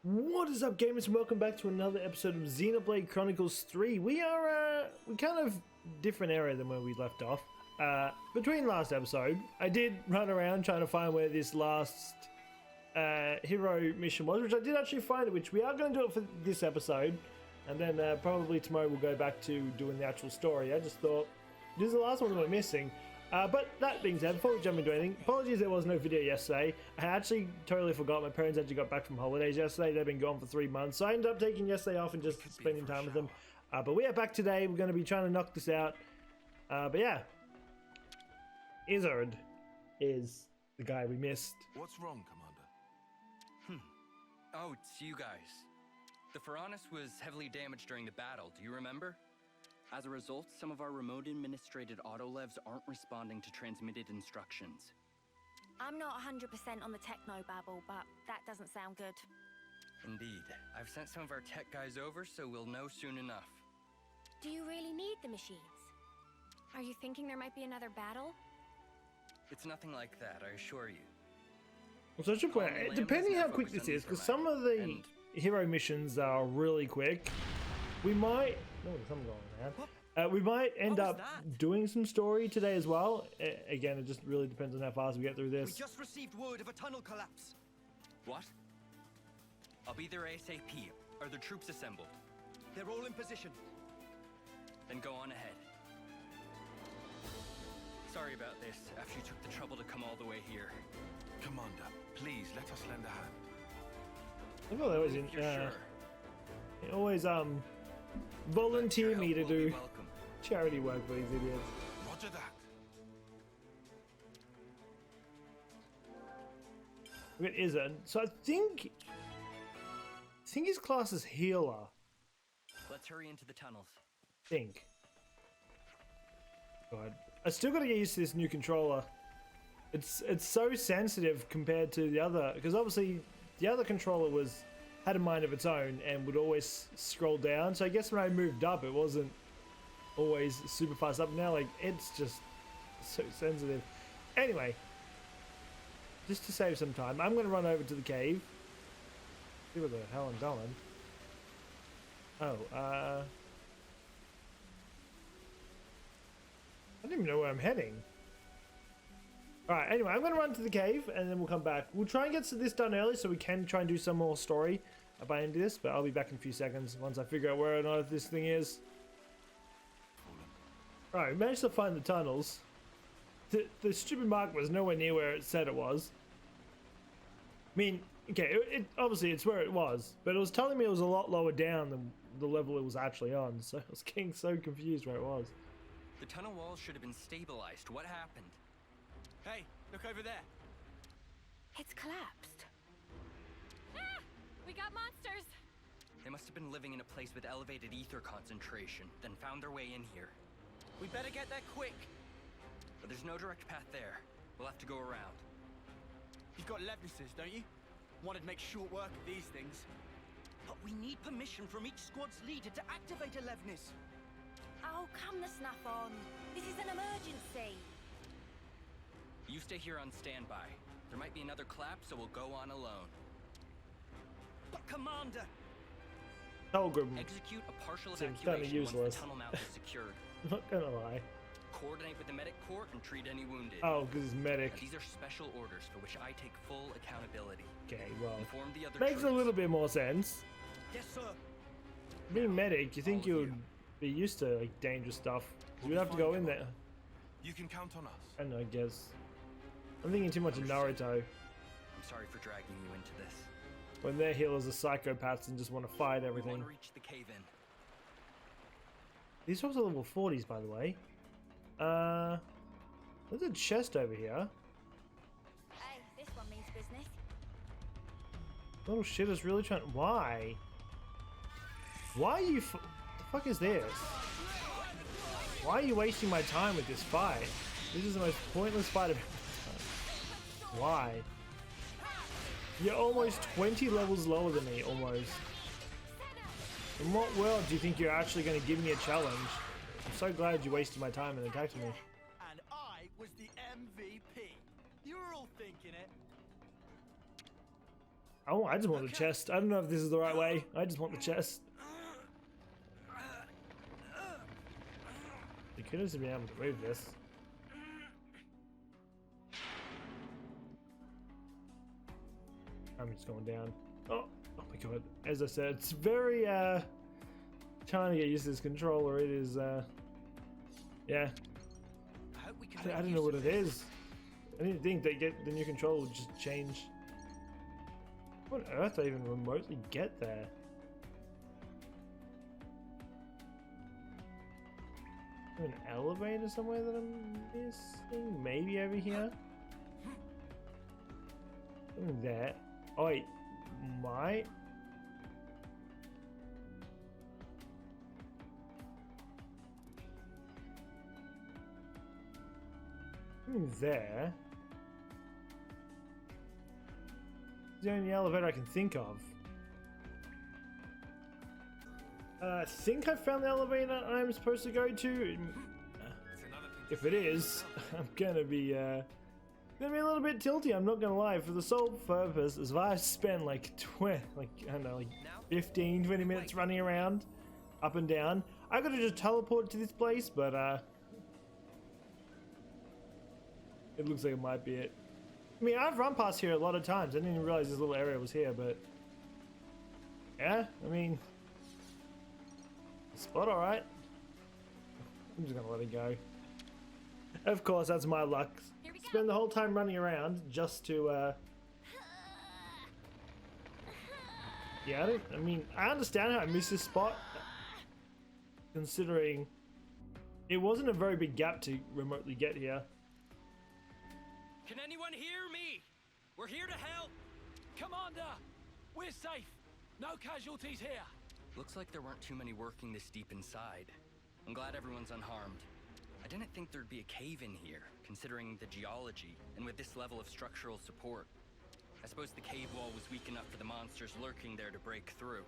What is up, gamers, and welcome back to another episode of Xenoblade Chronicles 3. We kind of different area than where we left off. Between last episode, I did run around trying to find where this last hero mission was, which I did actually find it, which we are going to do it for this episode. And then probably tomorrow we'll go back to doing the actual story. I just thought, this is the last one that we're missing. But that being said, before we jump into anything, apologies there was no video yesterday. I actually totally forgot. My parents actually got back from holidays yesterday. They've been gone for 3 months. So I ended up taking yesterday off and just spending time with them. But we are back today. We're going to be trying to knock this out. But yeah. Izzard is the guy we missed. What's wrong, Commander? Oh, it's you guys. The Pharaonis was heavily damaged during the battle, do you remember? As a result, some of our remote-administrated autolevs aren't responding to transmitted instructions. I'm not 100% on the techno-babble, but that doesn't sound good. Indeed. I've sent some of our tech guys over, so we'll know soon enough. Do you really need the machines? Are you thinking there might be another battle? It's nothing like that, I assure you. Well, so I should point out, depending how quick this is, because some of the hero missions are really quick, we might... Oh, there's something going on. We might end up doing some story today as well. Again, it just really depends on how fast we get through this. We just received word of a tunnel collapse. What? I'll be there ASAP. Are the troops assembled? They're all in position. Then go on ahead. Sorry about this, after you took the trouble to come all the way here. Commander, please let us lend a hand. I thought that was in, Sure. it always volunteer me to Your help will do be welcome. charity work for these idiots. Roger that. It isn't. So I think his class is healer. Let's hurry into the tunnels. Think. God, I still got to get used to this new controller. It's so sensitive compared to the other, because obviously the other controller had a mind of its own and would always scroll down. So I guess when I moved up, it wasn't always super fast up. Now, like, it's just so sensitive. Anyway, just to save some time, I'm going to run over to the cave. See what the hell I'm going. Oh, I don't even know where I'm heading. Alright, anyway, I'm going to run to the cave and then we'll come back. We'll try and get this done early so we can try and do some more story by the end of this, but I'll be back in a few seconds once I figure out where or not this thing is. Alright, we managed to find the tunnels. The stupid mark was nowhere near where it said it was. I mean, okay, obviously it's where it was, but it was telling me it was a lot lower down than the level it was actually on, so I was getting so confused where it was. The tunnel walls should have been stabilized. What happened? Hey, look over there. It's collapsed. Ah! We got monsters! They must have been living in a place with elevated ether concentration, then found their way in here. We better get there quick. But there's no direct path there. We'll have to go around. You've got Levnises, don't you? Wanted to make short work of these things. But we need permission from each squad's leader to activate a Levnis. Oh, come the snuff on. This is an emergency. You stay here on standby. There might be another collapse, so we'll go on alone. But Commander! Pilgrim Execute a partial seems evacuation kinda useless. once the tunnel mouth is secured. I'm not gonna lie. Coordinate with the medic corps and treat any wounded. Oh, because it's medic. Now, these are special orders for which I take full accountability. Okay, well, Inform the other makes a troops. little bit more sense. Yes, sir. Being medic, you think all you of would be used to like dangerous stuff? Because we'd have to go in there. You can count on us. I don't know, I guess. I'm thinking too much of Naruto. I'm sorry for dragging you into this. When their healers are psychopaths and just want to fight We everything. want to reach the cave-in. These are also level 40s, by the way. There's a chest over here. Hey, this one means business. Little shit is really trying. Why? Why are you? The fuck is this? Why are you wasting my time with this fight? This is the most pointless fight I've ever done. Why? You're almost 20 levels lower than me, almost. In what world do you think you're actually going to give me a challenge? I'm so glad you wasted my time and attacked me. And I was the MVP. You were all thinking it. Oh, I just want the chest. I don't know if this is the right way. I just want the chest. You could have been able to move this. I'm just going down. Oh my god. As I said, it's very, trying to get used to this controller. It is, yeah. I hope we can I make don't use know what of it this. is. I didn't think they get the new controller would just change. What on earth do I even remotely get there? An elevator somewhere that I'm missing? Maybe over here? Something there. Oh wait, might? Something there. It's the only elevator I can think of. I think I found the elevator I'm supposed to go to. It's another thing to If it is, I'm gonna be a little bit tilty. I'm not gonna lie. For the sole purpose, is if I spend like I don't know, like 15, 20 minutes running around, up and down, I could have just teleported to this place, but it looks like it might be it. I mean, I've run past here a lot of times. I didn't even realize this little area was here, but yeah, I mean. Spot alright. I'm just gonna let it go. Of course, that's my luck. Here we go. Spend the whole time running around just to, yeah, I mean, I understand how I missed this spot, considering it wasn't a very big gap to remotely get here. Can anyone hear me? We're here to help. Commander, we're safe. No casualties here. Looks like there weren't too many working this deep inside. I'm glad everyone's unharmed. I didn't think there'd be a cave in here, considering the geology, and with this level of structural support. I suppose the cave wall was weak enough for the monsters lurking there to break through.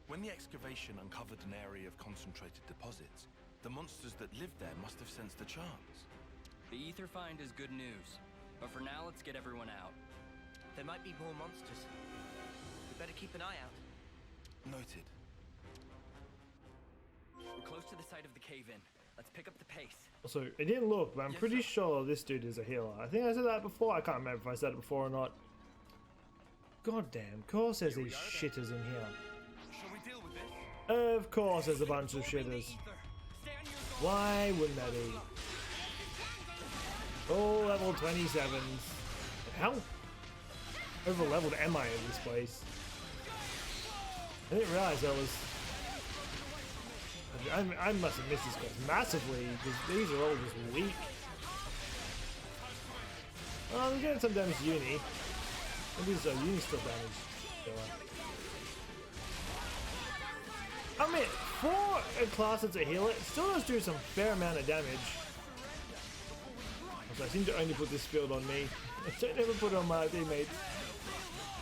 When the excavation uncovered an area of concentrated deposits, the monsters that lived there must have sensed a chance. The ether find is good news, but for now let's get everyone out. There might be more monsters. We better keep an eye out. Noted. We're close to the site of the cave-in. Let's pick up the pace. Also, it didn't look, but I'm pretty sure this dude is a healer. I think I said that before. I can't remember if I said it before or not. God damn, of course there's these shitters in here. Shall we deal with this? Of course there's a bunch of shitters. Why wouldn't there be? Oh, level 27s. How over leveled am I in this place? I didn't realize I was. I must have missed this quest massively because these are all just weak. Oh, we're getting some damage to Eunie. Maybe it's Eunie still damaged. I mean, for a class that's a healer, it still does do some fair amount of damage. Also, I seem to only put this field on me. I don't ever put it on my teammates.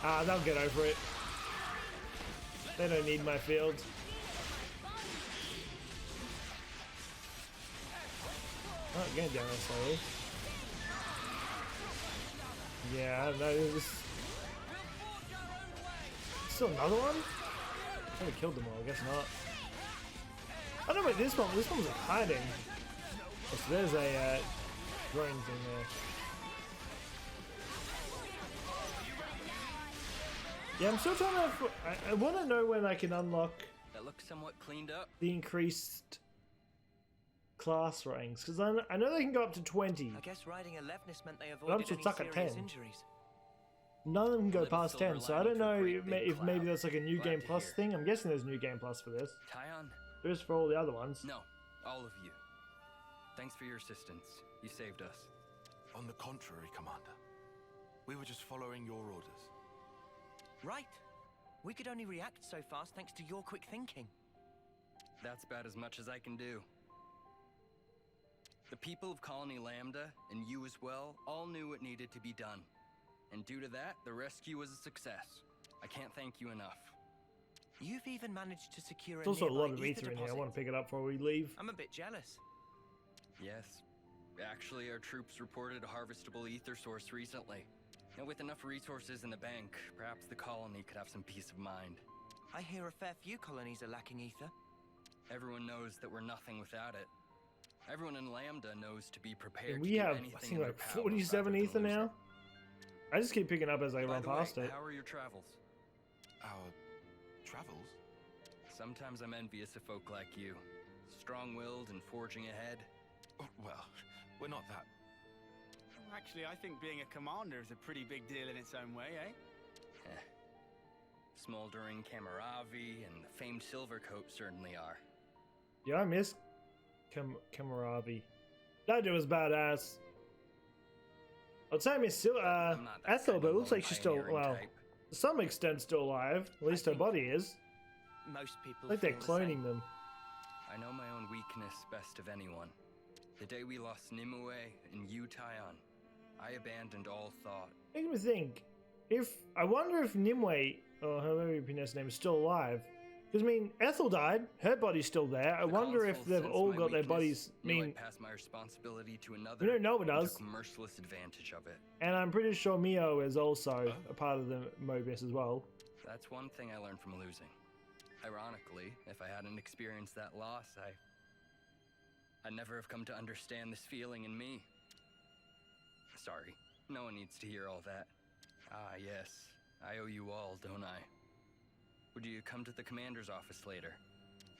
Ah, they'll get over it. They don't need my field. Oh, getting down there slowly. Yeah, I don't know. Still another one? I probably killed them all, I guess not. I don't know about this one. This one's like hiding. Oh, so there's a drone thing there. Yeah, I'm still trying to. I want to know when I can unlock. That looks somewhat cleaned up. The increased class ranks, because I know they can go up to 20. I guess riding a Levnis meant they I'm avoided still any stuck at serious 10. injuries. None of them can go Little past silver 10, so I lining don't to a know great if, big maybe cloud. that's like a new Glad game to plus hear. thing. I'm guessing there's new game plus for this. Taion? There is for all the other ones. No, all of you. Thanks for your assistance. You saved us. On the contrary, Commander. We were just following your orders. Right. We could only react so fast thanks to your quick thinking. That's about as much as I can do. The people of Colony Lambda, and you as well, all knew what needed to be done. And due to that, the rescue was a success. I can't thank you enough. You've even managed to secure There's also a lot of nearby ether in here. I deposit. want to pick it up before we leave. I'm a bit jealous. Yes. Actually, our troops reported a harvestable ether source recently. And with enough resources in the bank, perhaps the colony could have some peace of mind. I hear a fair few colonies are lacking ether. Everyone knows that we're nothing without it. Everyone in Lambda knows to be prepared And to we do have, I anything think, in their like power 47 rather than ether lose now. it. I just keep picking up as I By run the past way, it. how are your travels? Our travels? Sometimes I'm envious of folk like you. Strong-willed and forging ahead. Oh, well, we're not that. Actually, I think being a commander is a pretty big deal in its own way, eh? Smoldering Camaravi and the famed Silvercoat certainly are. Yeah, I miss Kamaravi. That dude was badass. I'd say I miss I'm not that Ethel, but it looks standalone like she's still, pioneering well, type. to some extent still alive. At least her think body is. Most people Like they're feel the same. cloning them. I know my own weakness best of anyone. The day we lost Nimue and Eunie and Taion, I abandoned all thought. Makes me think. I wonder if Nimue, or however you pronounce his name, is still alive. Because, I mean, Ethel died. Her body's still there. I The wonder if console they've sensed all my got their weakness, bodies. I knew mean, I'd pass my responsibility to another. we don't know it and does. took merciless advantage of it. And I'm pretty sure Mio is also Huh? a part of the Mobius as well. That's one thing I learned from losing. Ironically, if I hadn't experienced that loss, I'd never have come to understand this feeling in me. Sorry, no one needs to hear all that. Ah, yes, I owe you all, don't I? Would you come to the commander's office later?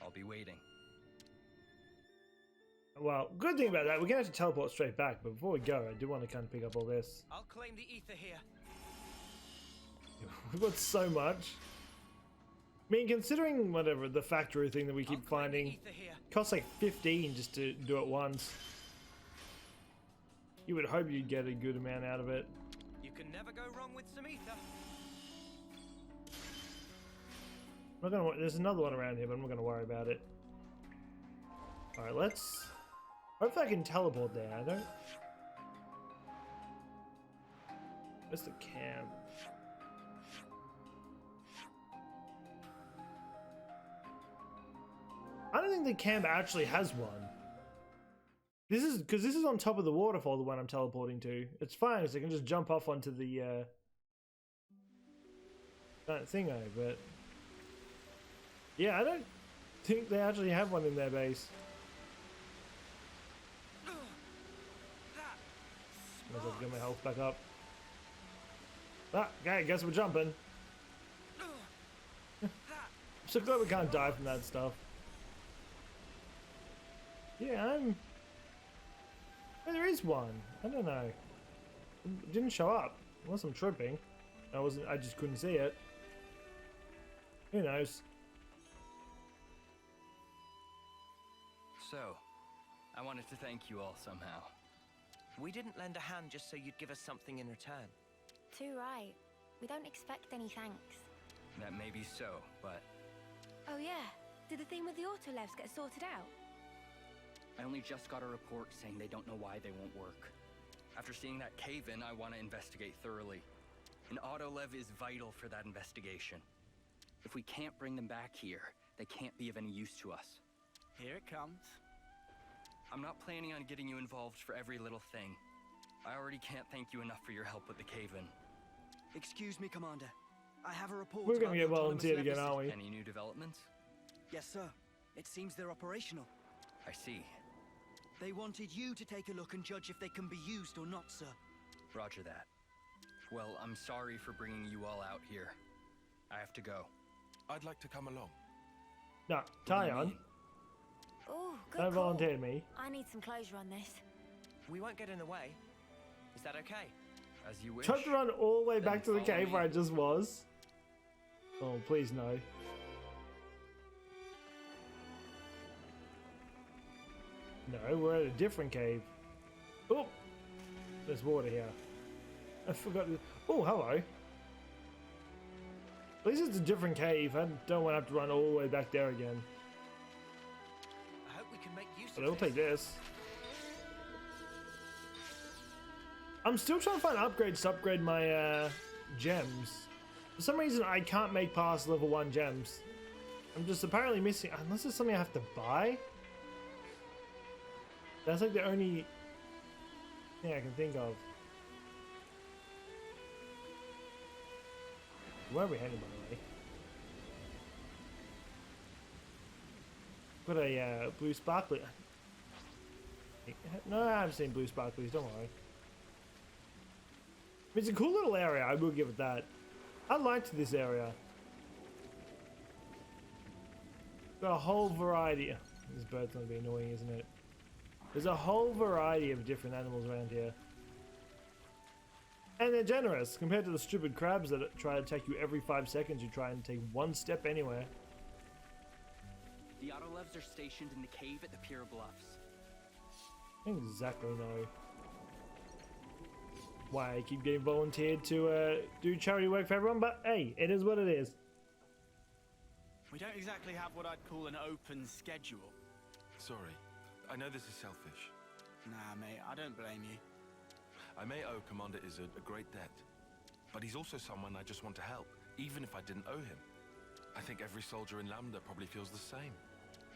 I'll be waiting. Well, good thing about that, we're going to have to teleport straight back. But before we go, I do want to kind of pick up all this. I'll claim the ether here. We've got so much. I mean, considering whatever the factory thing that we keep I'll claim the finding, ether here. costs like 15 just to do it once. You would hope you'd get a good amount out of it. You can never go wrong with some ether. I'm not gonna. There's another one around here, but I'm not gonna worry about it. All right, let's. Hopefully, I can teleport there. I don't. Where's the camp? I don't think the camp actually has one. This is because this is on top of the waterfall, the one I'm teleporting to. It's fine, because I can just jump off onto the that thingo, but yeah, I don't think they actually have one in their base. Might as well get my health back up. Ah, okay, guess we're jumping. I'm so glad we can't die from that stuff. Yeah, oh, there is one. I don't know. It didn't show up. Unless I'm tripping. I just couldn't see it. Who knows? So, I wanted to thank you all somehow. We didn't lend a hand just so you'd give us something in return. Too right. We don't expect any thanks. That may be so, but Oh yeah, did the thing with the autolevs get sorted out? I only just got a report saying they don't know why they won't work. After seeing that cave-in, I want to investigate thoroughly. An autolev is vital for that investigation. If we can't bring them back here, they can't be of any use to us. Here it comes. I'm not planning on getting you involved for every little thing. I already can't thank you enough for your help with the cave-in. Excuse me, Commander. I have a report. We're gonna about get the autonomous volunteered again, levices. aren't we? Any new developments? Yes, sir. It seems they're operational. I see. They wanted you to take a look and judge if they can be used or not, sir. Roger that. Well, I'm sorry for bringing you all out here. I have to go. I'd like to come along. No, What do you Taion. mean? Oh, good Don't call. volunteer me. I need some closure on this. We won't get in the way. Is that okay? As you wish. Tried to run all the way back to the Then follow cave where I me. just was. Oh, please no. No, we're at a different cave. Oh, there's water here. I forgot. Oh, hello. At least it's a different cave. I don't want to have to run all the way back there again. I hope we can make use But of I'll take this. I'm still trying to find upgrades to upgrade my gems. For some reason, I can't make past level 1 gems. I'm just apparently missing, unless it's something I have to buy. That's like the only thing I can think of. Where are we heading, by the way? Got a blue sparkly. No, I haven't seen blue sparklies, don't worry. It's a cool little area, I will give it that. I liked this area. Got a whole variety. This bird's gonna be annoying, isn't it? There's a whole variety of different animals around here. And they're generous compared to the stupid crabs that try to attack you every 5 seconds. You try and take one step anywhere. The Autolevs are stationed in the cave at the Pier Bluffs. I don't exactly know why I keep getting volunteered to do charity work for everyone, but hey, it is what it is. We don't exactly have what I'd call an open schedule. Sorry, I know this is selfish. Nah, mate, I don't blame you. I may owe Commander Izzard a great debt, but he's also someone I just want to help, even if I didn't owe him. I think every soldier in Lambda probably feels the same.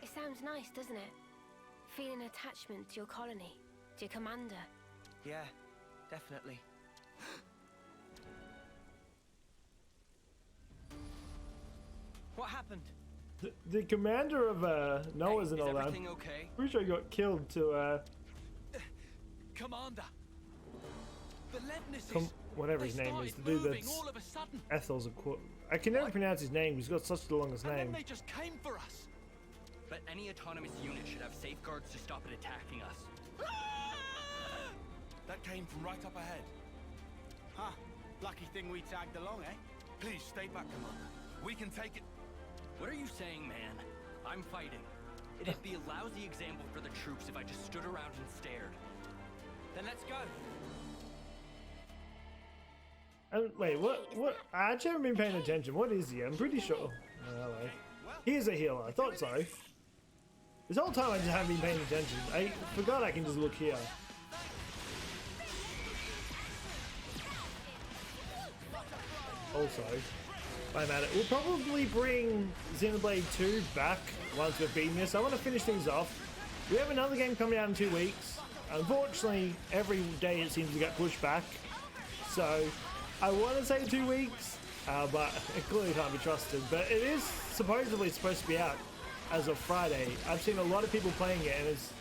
It sounds nice, doesn't it? Feeling attachment to your colony, to your commander. Yeah, definitely. What happened? The commander of Noah's and all that. Everything okay? Pretty sure he got killed to Commander. The Levnises. Whatever his name is, the dude that's all of a sudden. Ethel's a I can never pronounce his name. He's got such the longest And then name. they just came for us. But any autonomous unit should have safeguards to stop it attacking us. That came from right up ahead. Huh. Lucky thing we tagged along, eh? Please stay back, Commander. We can take it. What are you saying, man? I'm fighting. It'd be a lousy example for the troops if I just stood around and stared. Then let's go. And wait, what? I actually haven't been paying attention. What is he? I'm pretty sure. Oh, hello. He is a healer. I thought so. This whole time I just haven't been paying attention. I forgot I can just look here. Also, I'm at it. We'll probably bring Xenoblade 2 back once we've beaten this. I want to finish things off. We have another game coming out in 2 weeks. Unfortunately, every day it seems to get pushed back. So, I want to say 2 weeks, but it clearly can't be trusted. But it is supposedly supposed to be out as of Friday. I've seen a lot of people playing it, and it's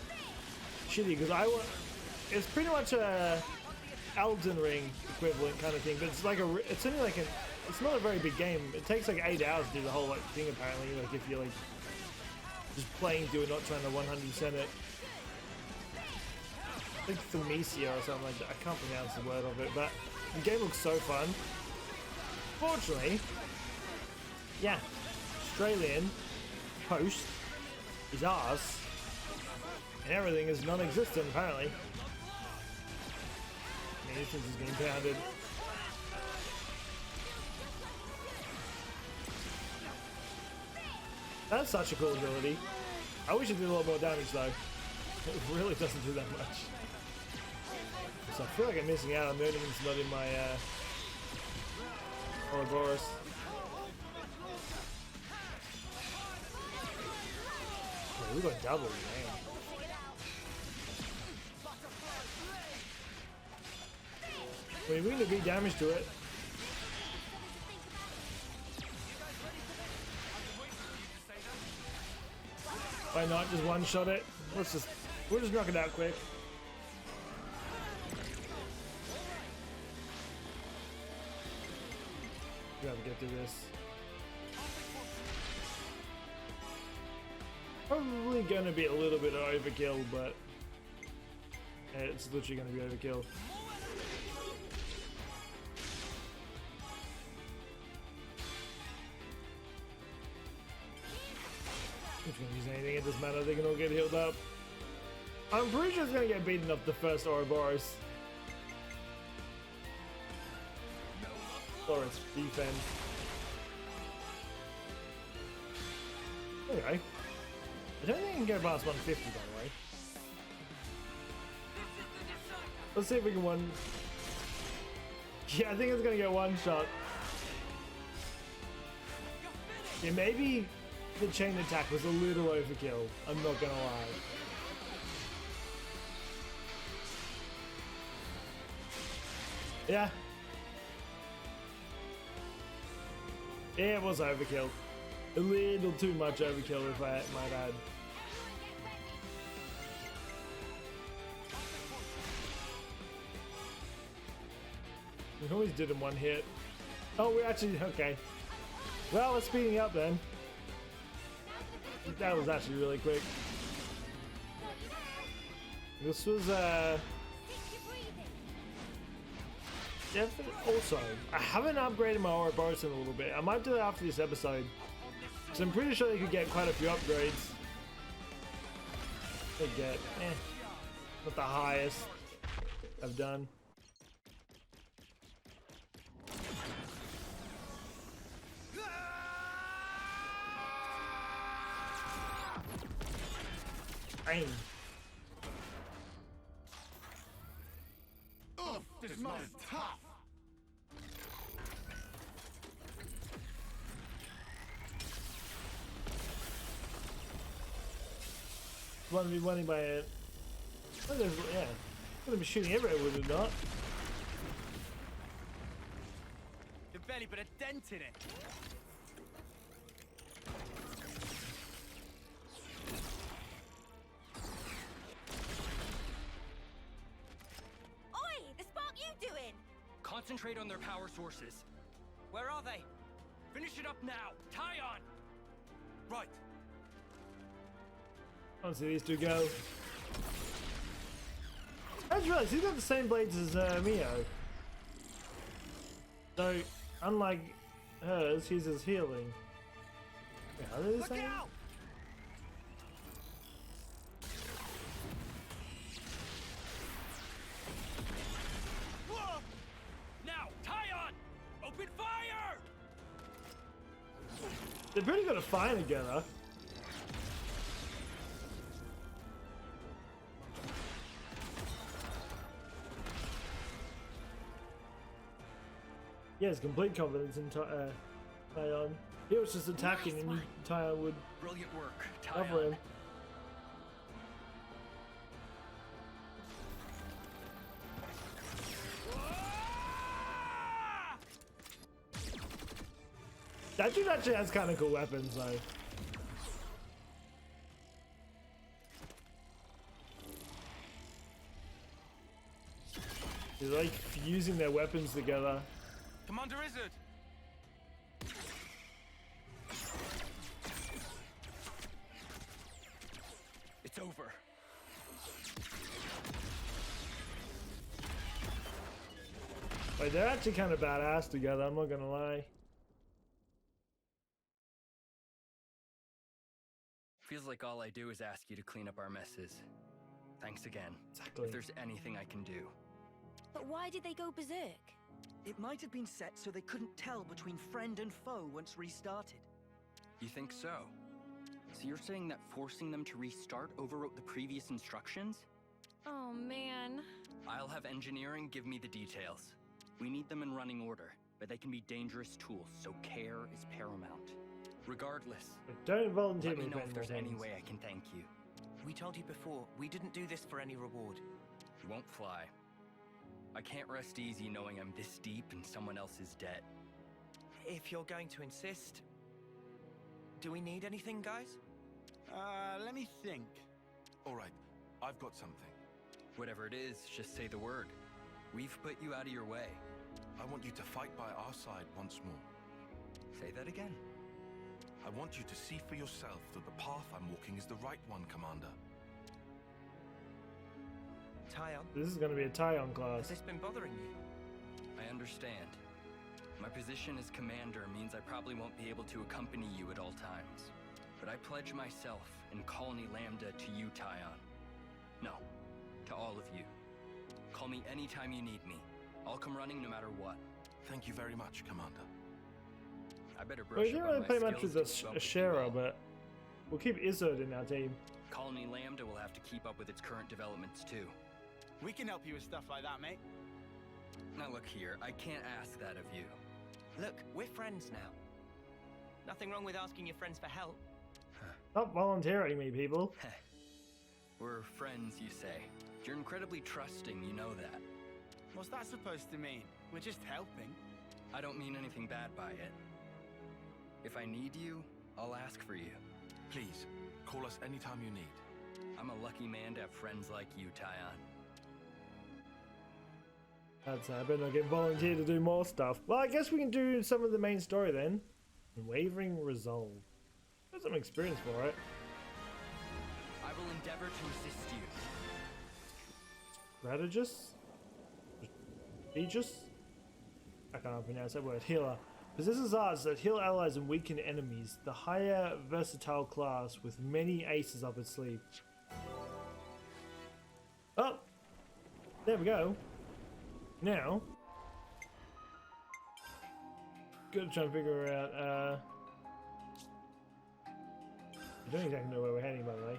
shitty because it's pretty much a Elden Ring equivalent kind of thing. But it's like it's only like it's not a very big game. It takes like 8 hours to do the whole thing apparently. Like if you're like just playing through it, not trying to 100% it. Like Thermesia or something like that. I can't pronounce the word of it, but the game looks so fun. Fortunately, yeah, Australian host is ours, and everything is non-existent apparently. This is getting pounded. That's such a cool ability. I wish it did a lot more damage though. It really doesn't do that much. So I feel like I'm missing out on learning it's not in my Ouroboros. Yeah, we got double, man. We're going to do damage to it. Why not just one-shot it? We'll just knock it out quick. We gotta get through this. Probably gonna be a little bit of overkill, but it's literally gonna be overkill. Which can use anything, it doesn't matter, they can all get healed up. I'm pretty sure it's gonna get beaten up the first Ouroboros. Or its defense. Okay. I don't think I can go past 150 by the way. Let's see if we can one. Yeah, I think it's gonna get one shot. Yeah, maybe the chain attack was a little overkill. I'm not gonna lie. Yeah. Yeah, it was overkill. A little too much overkill, if I might add. We always did in one hit. Oh, we actually, okay. Well, we're speeding up then. That was actually really quick. This was, definitely. Also, I haven't upgraded my Ouroboros in a little bit. I might do it after this episode. Because I'm pretty sure you could get quite a few upgrades. They get, not the highest I've done. Bang. Oh, this man is tough. Want to be winning by it. Oh, yeah. I'm gonna be shooting everywhere, would it not? You've barely put a dent in it. Oi! The spark you doing? Concentrate on their power sources. Where are they? Finish it up now! Taion! Right. I want to see these two go. I just realized he's got the same blades as Mio. So, unlike hers, his is healing. Wait, are they the Look same? out! Whoa! Now, Taion! Open fire! They're pretty good at fighting together. He has complete confidence in Taion. He was just attacking and Taion would Brilliant work, cover Taion. him. That dude actually has kind of cool weapons though. They're like fusing their weapons together. Commander Izzard! It's over. Like, they're actually kind of badass together, I'm not gonna lie. Feels like all I do is ask you to clean up our messes. Thanks again. Exactly. If there's anything I can do. But why did they go berserk? It might have been set so they couldn't tell between friend and foe once restarted. You think so? So you're saying that forcing them to restart overwrote the previous instructions? Oh man. I'll have engineering give me the details. We need them in running order, but they can be dangerous tools, so care is paramount. Regardless, Don't volunteer let me me know for if there's more any things. way I can thank you. We told you before, we didn't do this for any reward. You won't fly. I can't rest easy knowing I'm this deep in someone else's debt. If you're going to insist... Do we need anything, guys? Let me think. All right, I've got something. Whatever it is, just say the word. We've put you out of your way. I want you to fight by our side once more. Say that again. I want you to see for yourself that the path I'm walking is the right one, Commander. Taion, This is gonna be a Taion has class. this been bothering you? I understand. My position as commander means I probably won't be able to accompany you at all times. But I pledge myself and Colony Lambda to you, Taion. No, to all of you. Call me anytime you need me. I'll come running no matter what. Thank you very much, Commander. I better Well, brush we didn't up on really my play much skills with to keep up a with you Shara, all. but we'll keep Izzard in our team. Colony Lambda will have to keep up with its current developments too. We can help you with stuff like that, mate. Now look here, I can't ask that of you. Look, we're friends now. Nothing wrong with asking your friends for help. Stop volunteering me, people. We're friends, you say. You're incredibly trusting, you know that. What's that supposed to mean? We're just helping. I don't mean anything bad by it. If I need you, I'll ask for you. Please, call us anytime you need. I'm a lucky man to have friends like you, Taion. That's I better not get volunteered to do more stuff. Well, I guess we can do some of the main story then. Unwavering resolve. Got some experience for it. I will endeavor to assist you. Strategist? Strategist? I can't pronounce that word. Healer. Possesses arts that heal allies and weaken enemies. The higher versatile class with many aces up its sleeve. Oh! There we go. Now, gotta try and figure out, I don't exactly know where we're heading, by the way.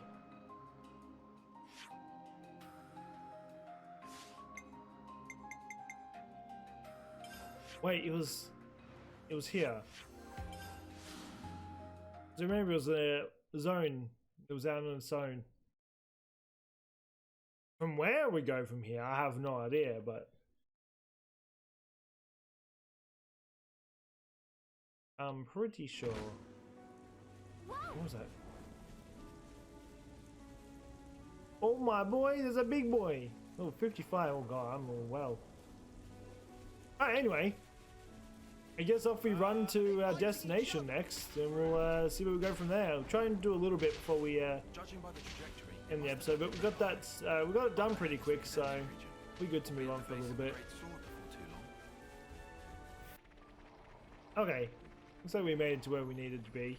Wait, it was here. So remember it was a zone. It was out on its own. From where we go from here, I have no idea, but I'm pretty sure. What was that? Oh my boy, there's a big boy. Oh, 55. Oh god, I'm all well. Alright, anyway. I guess off we run to our destination next, and we'll see where we go from there. We'll try and do a little bit before we Judging by the trajectory, end the episode, but we got that we got it done pretty quick, so we're good to move on for a little bit. great sword before too long. Okay, looks like we made it to where we needed to be.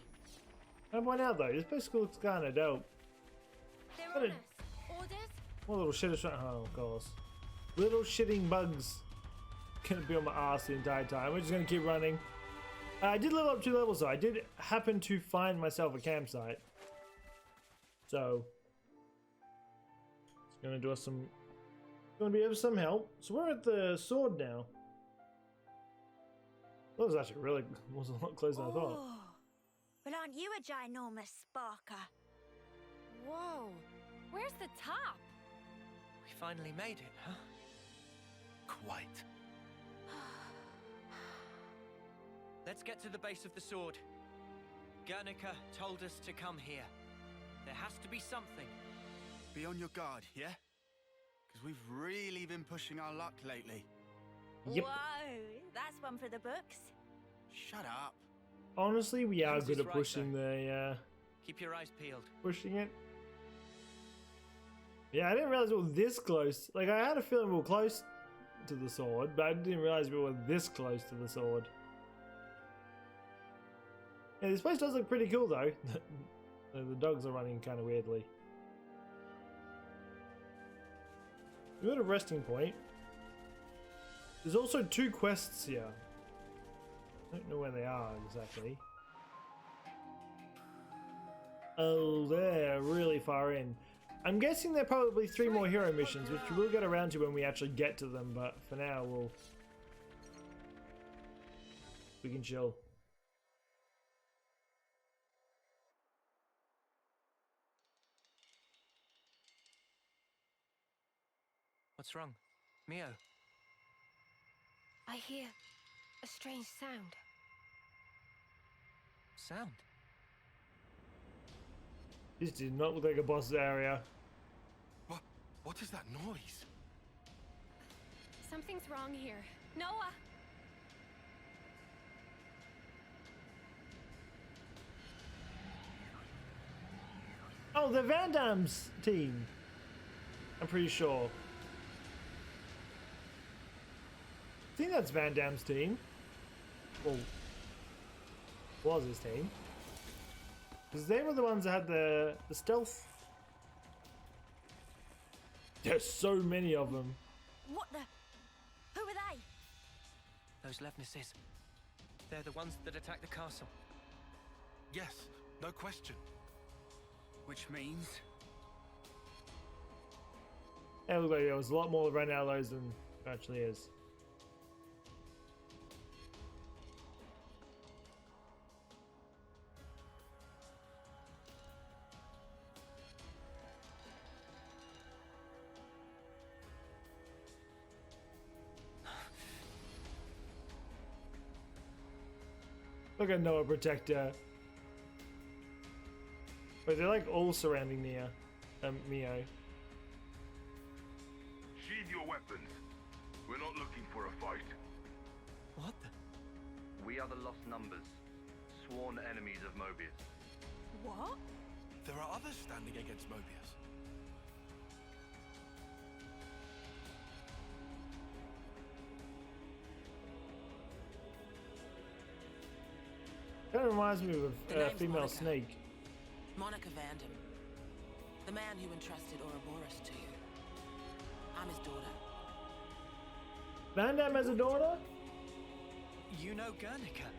And by now though, this place looks kind of dope. They're What on a- us. Orders? What little shit? Oh, of course. Little shitting bugs. Gonna be on my ass the entire time. We're just gonna keep running. I did level up 2 levels though. I did happen to find myself a campsite. So it's gonna do us some. Gonna be of some help. So we're at the sword now. That was actually really was a lot closer than I thought. Oh, well, aren't you a ginormous sparker? Whoa. Where's the top? We finally made it, huh? Quite. Let's get to the base of the sword. Guernica told us to come here. There has to be something. Be on your guard, yeah? Because we've really been pushing our luck lately. Yep. Whoa, that's one for the books. Shut up. Honestly, we are Lanz good is at right, pushing the Keep your eyes peeled. pushing it. Yeah, I didn't realize we were this close. Like I had a feeling we were close to the sword, but I didn't realize we were this close to the sword. Yeah, this place does look pretty cool though. The dogs are running kind of weirdly. We're at a resting point. There's also 2 quests here. I don't know where they are exactly. Oh, they're really far in. I'm guessing there are probably 3 more hero missions, which we'll get around to when we actually get to them, but for now we can chill. What's wrong? Mio? I hear a strange sound. Sound? This did not look like a boss area. What is that noise? Something's wrong here. Noah! Oh, the Van Damme's team. I'm pretty sure. I think that's Van Damme's team. Well, was his team. Because they were the ones that had the stealth. There's so many of them. What the? Who are they? Those Levnesses. They're the ones that attacked the castle. Yes, no question. Which means... It looked like there was a lot more right now those than there actually is. Look at Noah Protector. But they're like all surrounding Mio. Sheathe your weapons. We're not looking for a fight. What the? We are the Lost Numbers, sworn enemies of Mobius. What? There are others standing against Mobius. Kind of reminds me of The name's female Monica. snake. Monica Vandam. The man who entrusted Ouroboros to you. I'm his daughter. Van Damme has a daughter? You know Guernica?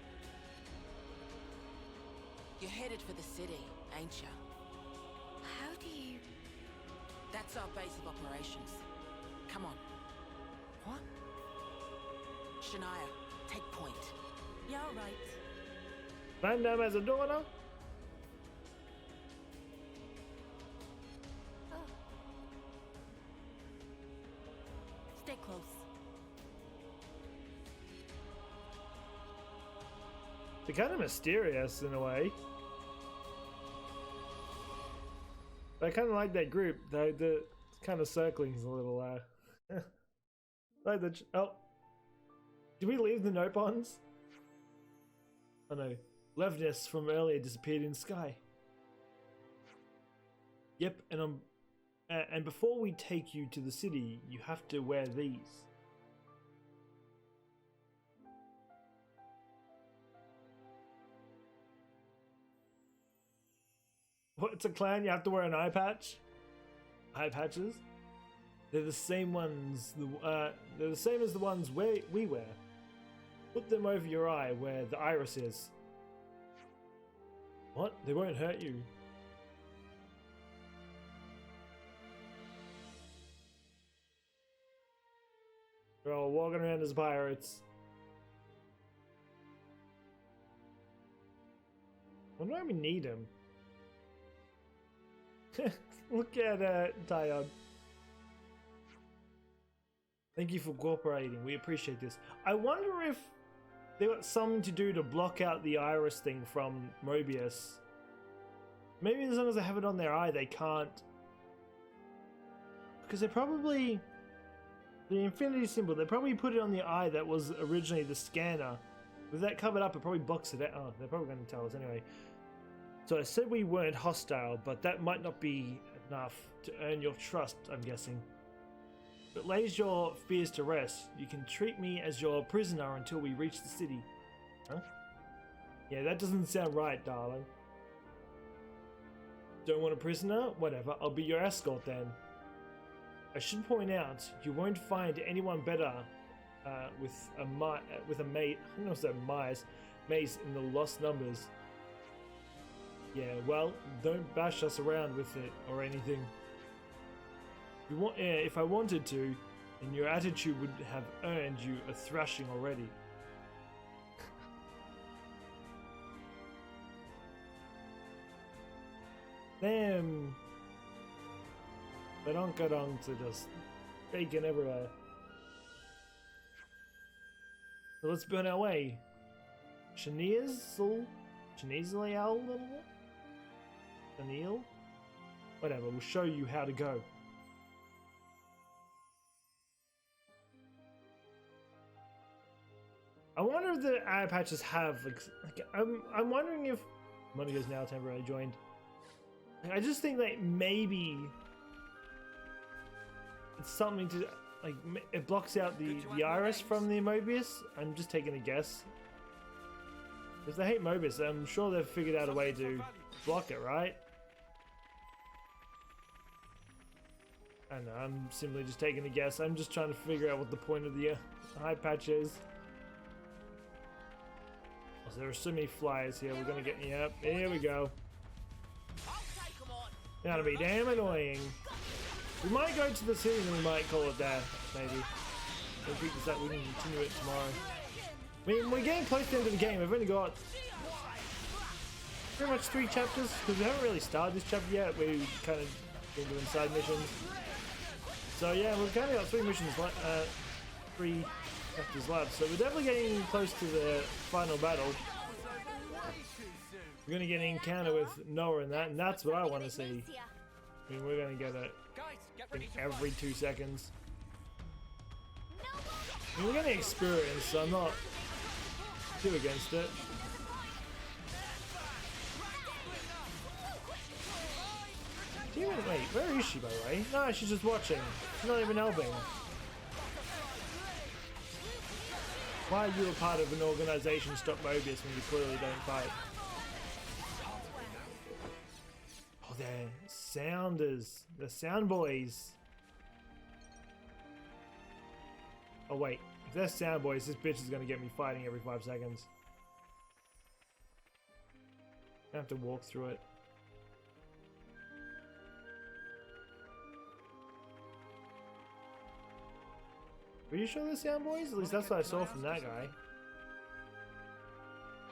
You're headed for the city, ain't ya? How do you... That's our base of operations. Come on. What? Shania, take point. You're right. Van Damme has a daughter? Stay close. They're kind of mysterious in a way. I kind of like that group. The kind of circling's a little like the oh. Did we leave the Nopons? Oh no. Levness from earlier disappeared in the sky. Yep, and before we take you to the city, you have to wear these. What's a clan? You have to wear an eye patch? Eye patches? They're the same ones. They're the same as the ones we wear. Put them over your eye where the iris is. What? They won't hurt you. They're all walking around as pirates. Wonder why we need them. Look at Taion. Thank you for cooperating. We appreciate this. I wonder if they got something to do to block out the iris thing from Mobius. Maybe as long as they have it on their eye, they can't. Because they probably... The infinity symbol, they probably put it on the eye that was originally the scanner. With that covered up, it probably blocks it out. Oh, they're probably going to tell us anyway. So I said we weren't hostile, but that might not be enough to earn your trust, I'm guessing. But lays your fears to rest. You can treat me as your prisoner until we reach the city. Huh? Yeah, that doesn't sound right, darling. Don't want a prisoner? Whatever, I'll be your escort then. I should point out, you won't find anyone better with a mate. I don't know if it's maze in the Lost Numbers. Yeah, well, don't bash us around with it or anything. If I wanted to, then your attitude would have earned you a thrashing already. Damn. Badonkadonks are just bacon everywhere. So let's burn our way. Chenille? Whatever, we'll show you how to go. I wonder if the eye patches have like I'm wondering if Monica's now temporarily joined. I just think that maybe it's something to like it blocks out the iris from the Mobius. I'm just taking a guess. Because they hate Mobius, I'm sure they've figured out a way to block it, right? I don't know, I'm simply just taking a guess. I'm just trying to figure out what the point of the eye patch is. Oh, there are so many flyers here, we're gonna get, yep, here we go. That'll be damn annoying. We might go to the city and we might call it that, maybe. We'll keep this up, we can continue it tomorrow. I mean, we're getting close to the end of the game. We've only got pretty much 3 chapters, because we haven't really started this chapter yet. We kind of been doing side missions. So yeah, we've kind of got 3 missions, 3 chapters left. So we're definitely getting close to the final battle. We're gonna get an encounter with Noah and that, and that's what I want to see. I mean, we're gonna get it every 2 seconds. I mean, we're getting experience, so I'm not too against it. Wait, where is she, by the way? No, she's just watching. She's not even helping. Why are you a part of an organization, Stop Mobius, when you clearly don't fight? Oh, they're sounders. The sound boys. Oh, wait. If they're sound boys, this bitch is gonna get me fighting every 5 seconds. I have to walk through it. Were you sure they're sound boys? At least that's what I saw from that guy.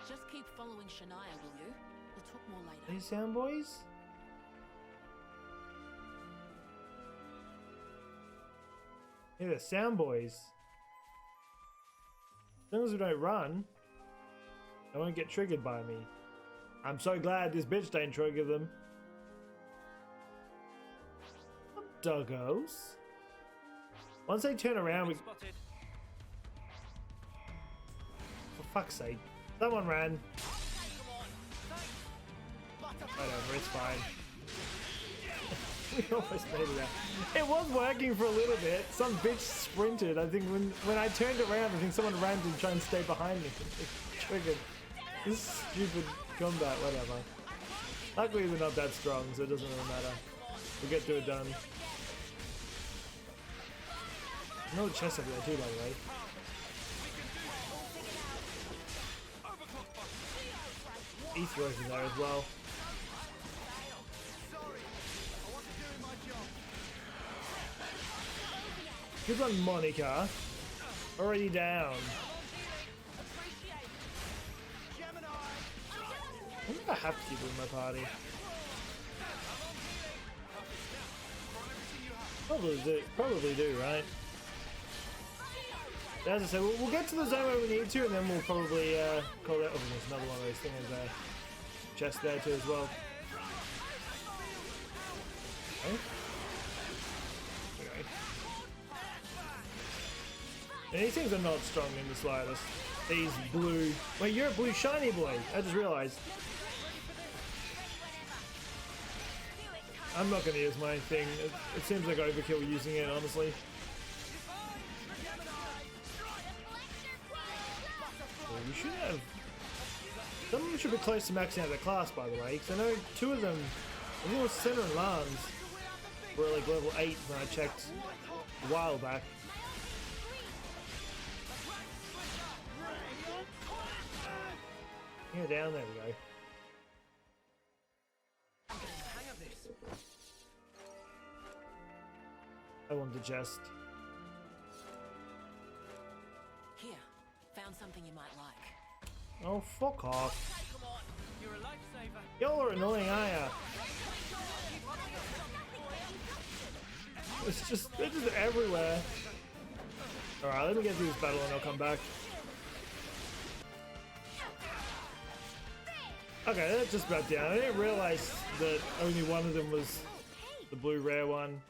Just keep following Shania, will you? We'll talk more later. Are these sound boys? Yeah, they're sound boys. As long as we don't run, they won't get triggered by me. I'm so glad this bitch don't trigger them. Doggos. Once they turn around, we... For fuck's sake. Someone ran. Whatever, it's fine. We almost made it out. It was working for a little bit. Some bitch sprinted. I think when I turned around, I think someone ran to try and stay behind me. It triggered. This stupid combat, whatever. Luckily we're not that strong, so it doesn't really matter. We'll get to it done. No chest over there too, by the way. Ether over there as well. Good on Monica. Already down. I think I have people in my party. Probably do, right? As I said, we'll get to the zone where we need to, and then we'll probably call that. Oh, there's another one of those things there. Chest there too as well. Okay. Okay. And these things are not strong in the slightest. These blue. Wait, you're a blue shiny boy. I just realized. I'm not going to use my thing. It seems like overkill using it, honestly. We should have... Some of them should be close to maxing out their class, by the way, because I know 2 of them, I think it was Sena and Lanz, were like level 8 when I checked a while back. Yeah, down, there we go. I want the chest. Here, found something you might like. Oh, fuck off. You're a lifesaver. Y'all are annoying, aren't ya? It's just, they're just everywhere. Alright, let me get through this battle and I'll come back. Okay, that's just about down. I didn't realize that only one of them was the blue rare one.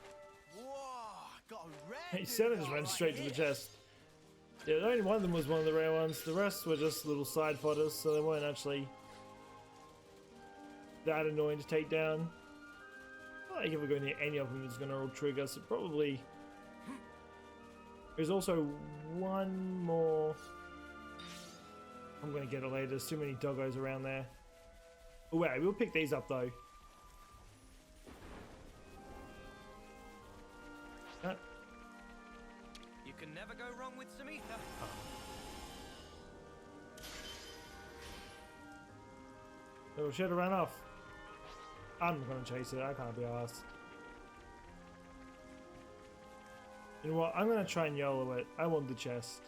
Hey, Sena just ran straight to the chest. Yeah, only one of them was one of the rare ones. The rest were just little side fodders, so they weren't actually that annoying to take down. I think if we go near any of them, it's going to all trigger, so probably... There's also one more... I'm going to get it later. There's too many doggos around there. Oh, wait, we'll pick these up, though. You can never go wrong with some ether. Oh, should have ran off. I'm not going to chase it. I can't be arsed. You know what? I'm going to try and YOLO it. I want the chest.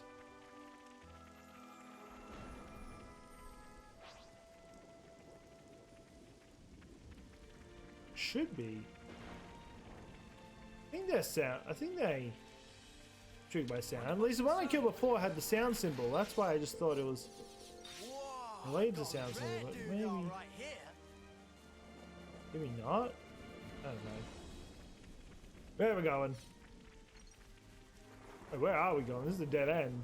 Should be. I think they're sound. I think they triggered by sound. At least the one I killed before had the sound symbol. That's why I just thought it was related to sound symbol. But maybe. Maybe not? I don't know. Where are we going? Wait, where are we going? This is a dead end.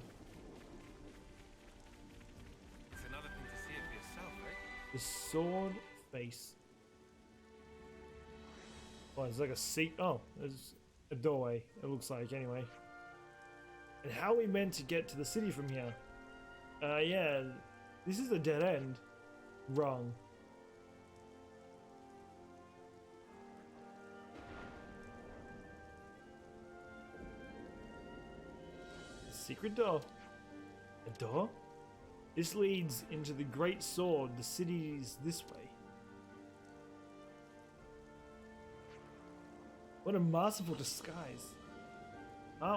It's another thing to see it for yourself, right? The sword face. Oh, there's like a seat. Oh, there's a doorway, it looks like, anyway. And how are we meant to get to the city from here? Yeah, this is a dead end. Wrong. Secret door. A door? This leads into the Great Sword. The city's this way. What a masterful disguise.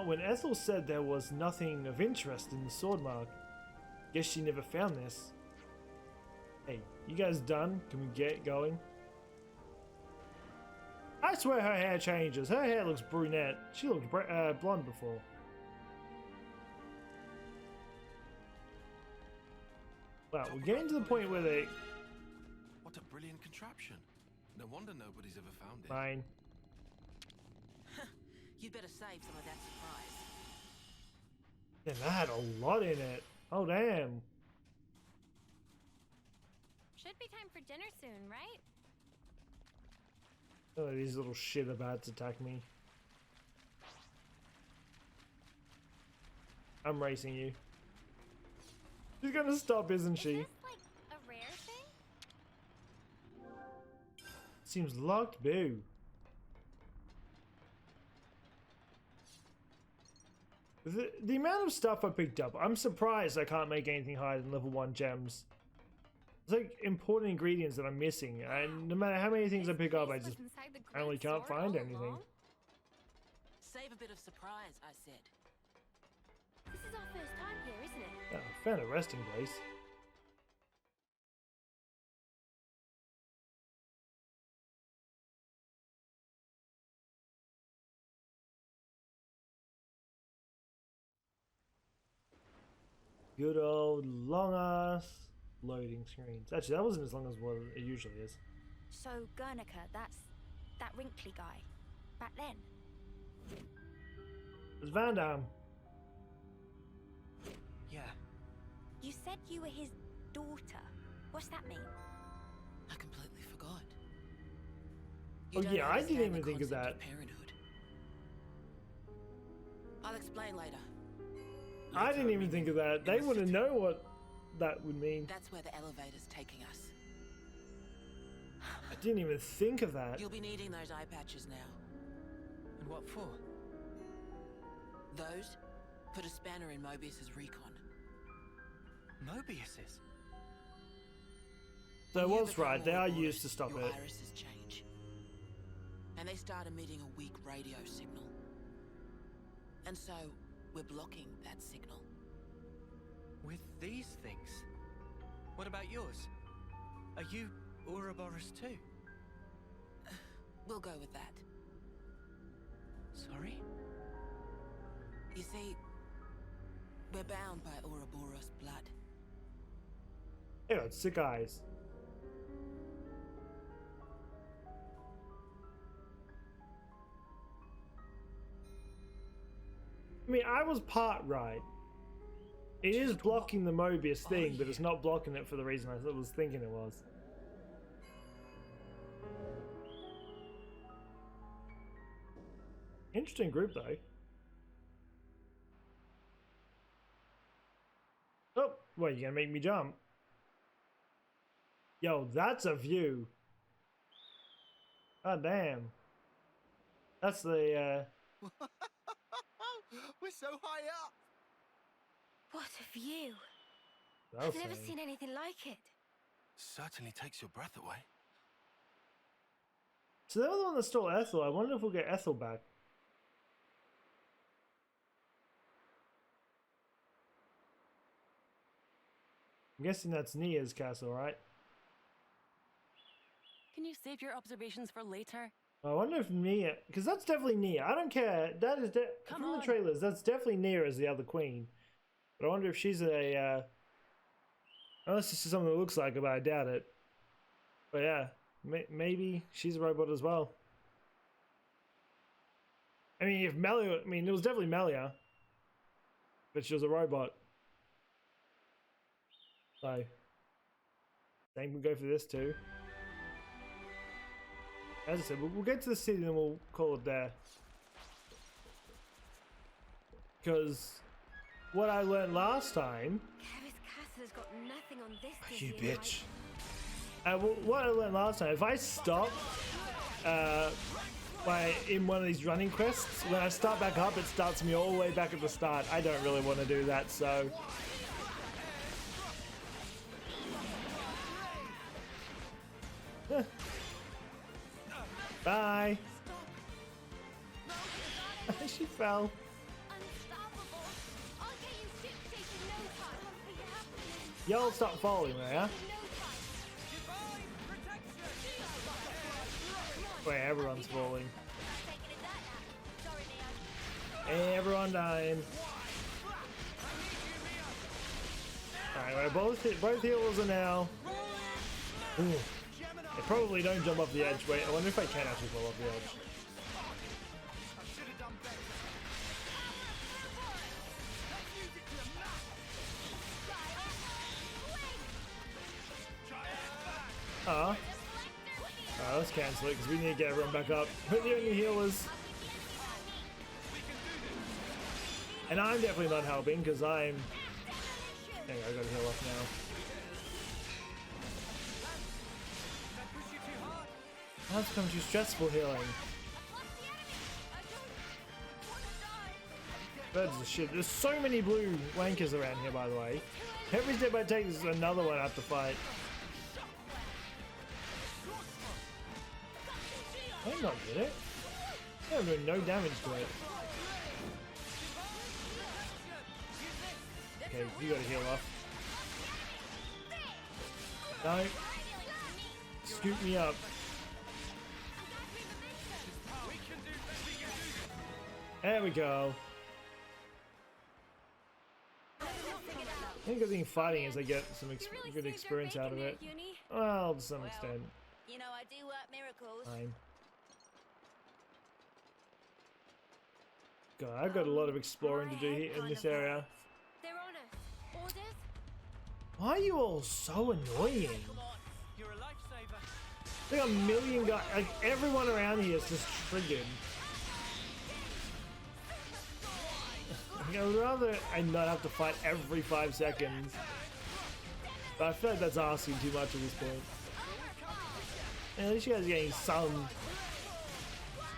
When Ethel said there was nothing of interest in the sword mark, guess she never found this. Hey, you guys done? Can we get going? I swear her hair changes. Her hair looks brunette. She looked blonde before. Wow, we're getting to the point where they... What a brilliant contraption. No wonder nobody's ever found it. Fine. You'd better save some of that surprise. Yeah, that had a lot in it. Oh, damn. Should be time for dinner soon, right? Oh, these little shit about to attack me. I'm racing you. She's gonna stop, isn't she? Is this like a rare thing? Seems locked, boo. The amount of stuff I picked up, I'm surprised I can't make anything higher than level 1 gems. It's like important ingredients that I'm missing, and no matter how many things I pick up, I just apparently can't find anything. Save a bit of surprise, I said. This is our first time here, isn't it? Oh, I found a resting place. Good old long ass loading screens. Actually, that wasn't as long as what it usually is. So Guernica, that's that wrinkly guy. Back then. It's Van Damme. Yeah. You said you were his daughter. What's that mean? I completely forgot. Oh don't yeah, I didn't understand even the think of concept that. Parenthood. I'll explain later. I didn't even think of that. They wouldn't know what that would mean. That's where the elevator's taking us. I didn't even think of that. You'll be needing those eye patches now. And what for? Those? Put a spanner in Mobius's recon. Mobius's? So I When you was right. become They are Ouroboros, used to stop your it. irises change. And they start emitting a weak radio signal. And so, we're blocking that signal. With these things? What about yours? Are you Ouroboros too? We'll go with that. Sorry? You see, we're bound by Ouroboros blood. They got sick eyes. I mean, I was part right. It is blocking the Mobius thing, but it's not blocking it for the reason I was thinking it was. Interesting group, though. Oh, wait, you gonna make me jump? Yo, that's a view. God damn. That's the, We're so high up! What a view. I'll I've never say. seen anything like it. Certainly takes your breath away. So they were the one that stole Ethel. I wonder if we'll get Ethel back. I'm guessing that's Nia's castle, right? Can you save your observations for later? I wonder if Nia, because that's definitely Nia. I don't care. That is from the trailers. That's definitely Nia as the other queen. But I wonder if she's a. Unless this is something that looks like it, but I doubt it. But yeah, Maybe she's a robot as well. I mean, if Melia, I mean, it was definitely Melia, but she was a robot. So, same can go for this too. As I said, we'll get to the city and then we'll call it there. Because what I learned last time. Keves Castle has got nothing on this. You bitch. What I learned last time, if I stop in one of these running quests, when I start back up, it starts me all the way back at the start. I don't really want to do that, so. Bye. She fell. Y'all stop falling there. Wait, everyone's falling. Everyone dying. Alright, both healers are now. Ooh. They probably don't jump off the edge. Wait, I wonder if I can actually fall off the edge. Let's cancel it because we need to get everyone back up. Put the only healers. And I'm definitely not helping because I'm... Hang on, I gotta heal up now. That's become too stressful healing. Birds of shit. There's so many blue wankers around here, by the way. Every step I take is another one I have to fight. I'm not good at it. I'm doing no damage to it. Okay, you gotta heal up. No. Scoop me up. There we go. I think the thing fighting is I get some good experience out of it. Well, to some extent. You know, I do work miracles. Fine. God, I've got a lot of exploring to do here in this area. They're on us. Orders? Why are you all so annoying? You're a lifesaver. There's like a million guys, like everyone around here is just triggered. I'd rather I not have to fight every 5 seconds. But I feel like that's asking too much at this point. And at least you guys are getting some.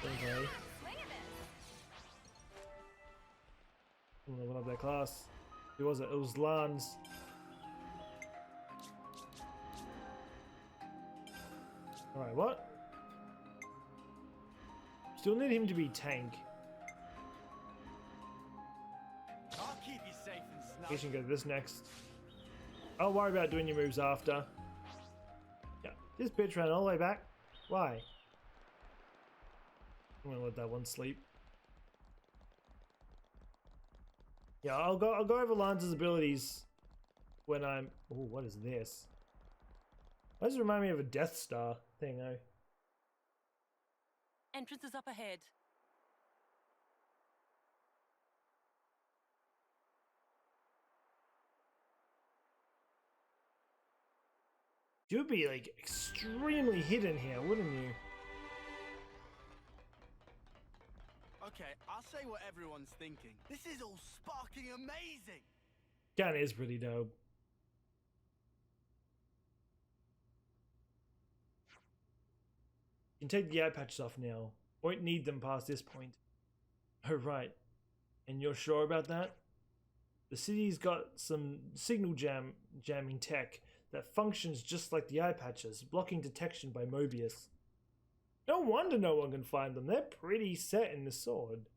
Okay. I'm gonna level up their class. Who was it? It was Lanz. Alright, what? Still need him to be tank. I'll keep you safe and snug. You can go to this next. I'll worry about doing your moves after. Yeah, this bitch ran all the way back. Why? I'm gonna let that one sleep. Yeah, I'll go over Lanz's abilities when I'm. Oh, what is this? Why does it remind me of a Death Star thing, though? Entrance is up ahead. You'd be like extremely hidden here, wouldn't you? Okay, I'll say what everyone's thinking. This is all sparking amazing! Gun is pretty dope. You can take the eye patches off now. Won't need them past this point. Oh, right. And you're sure about that? The city's got some signal jamming tech that functions just like the eye patches, blocking detection by Mobius. No wonder no one can find them. They're pretty set in the sword.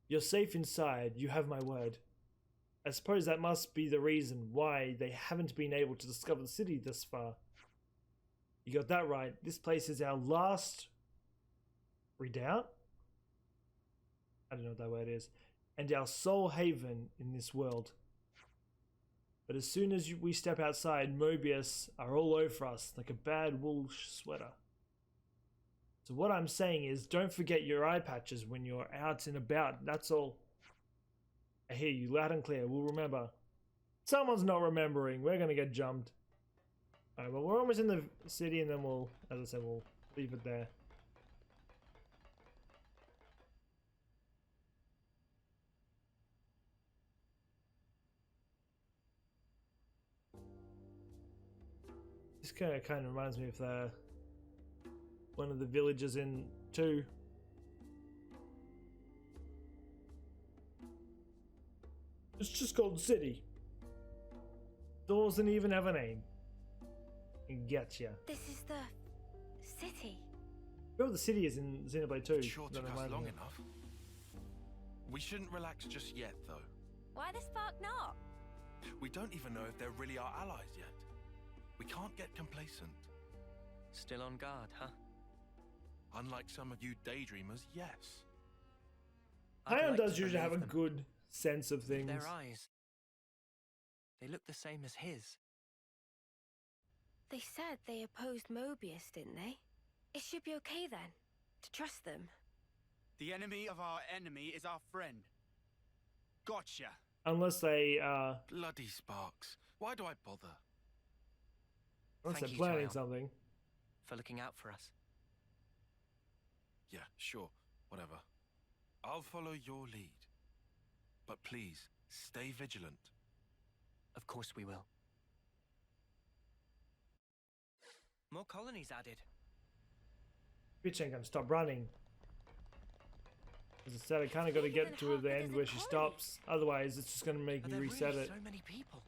You're safe inside. You have my word. I suppose that must be the reason why they haven't been able to discover the city thus far. You got that right. This place is our last redoubt? I don't know what that word is. And our sole haven in this world. But as soon as we step outside, Mobius are all over us like a bad wool sweater. So what I'm saying is, don't forget your eye patches when you're out and about. That's all. I hear you loud and clear. We'll remember. Someone's not remembering. We're gonna get jumped. Alright, well, we're almost in the city, and then we'll, as I said, we'll leave it there. This kind of reminds me of one of the villages in 2. It's just called City. Doesn't even have a name. Getcha. This is the city. Oh, the city is in Xenoblade 2. It sure took us long enough. We shouldn't relax just yet, though. Why the spark not? We don't even know if they're really our allies yet. We can't get complacent. Still on guard, huh? Unlike some of you daydreamers, yes. Taion does usually have a good sense of things. Their eyes, they look the same as his. They said they opposed Mobius, didn't they? It should be okay then, to trust them. The enemy of our enemy is our friend. Gotcha. Unless they, Bloody sparks. Why do I bother? Unless Thank they're you, planning Taion, something. for looking out for us. Yeah, sure. Whatever. I'll follow your lead. But please, stay vigilant. Of course we will. More colonies added. Bitch ain't gonna stop running. As I said, I kind of got to get to the end where she stops. Otherwise, it's just gonna make me reset it. So many people.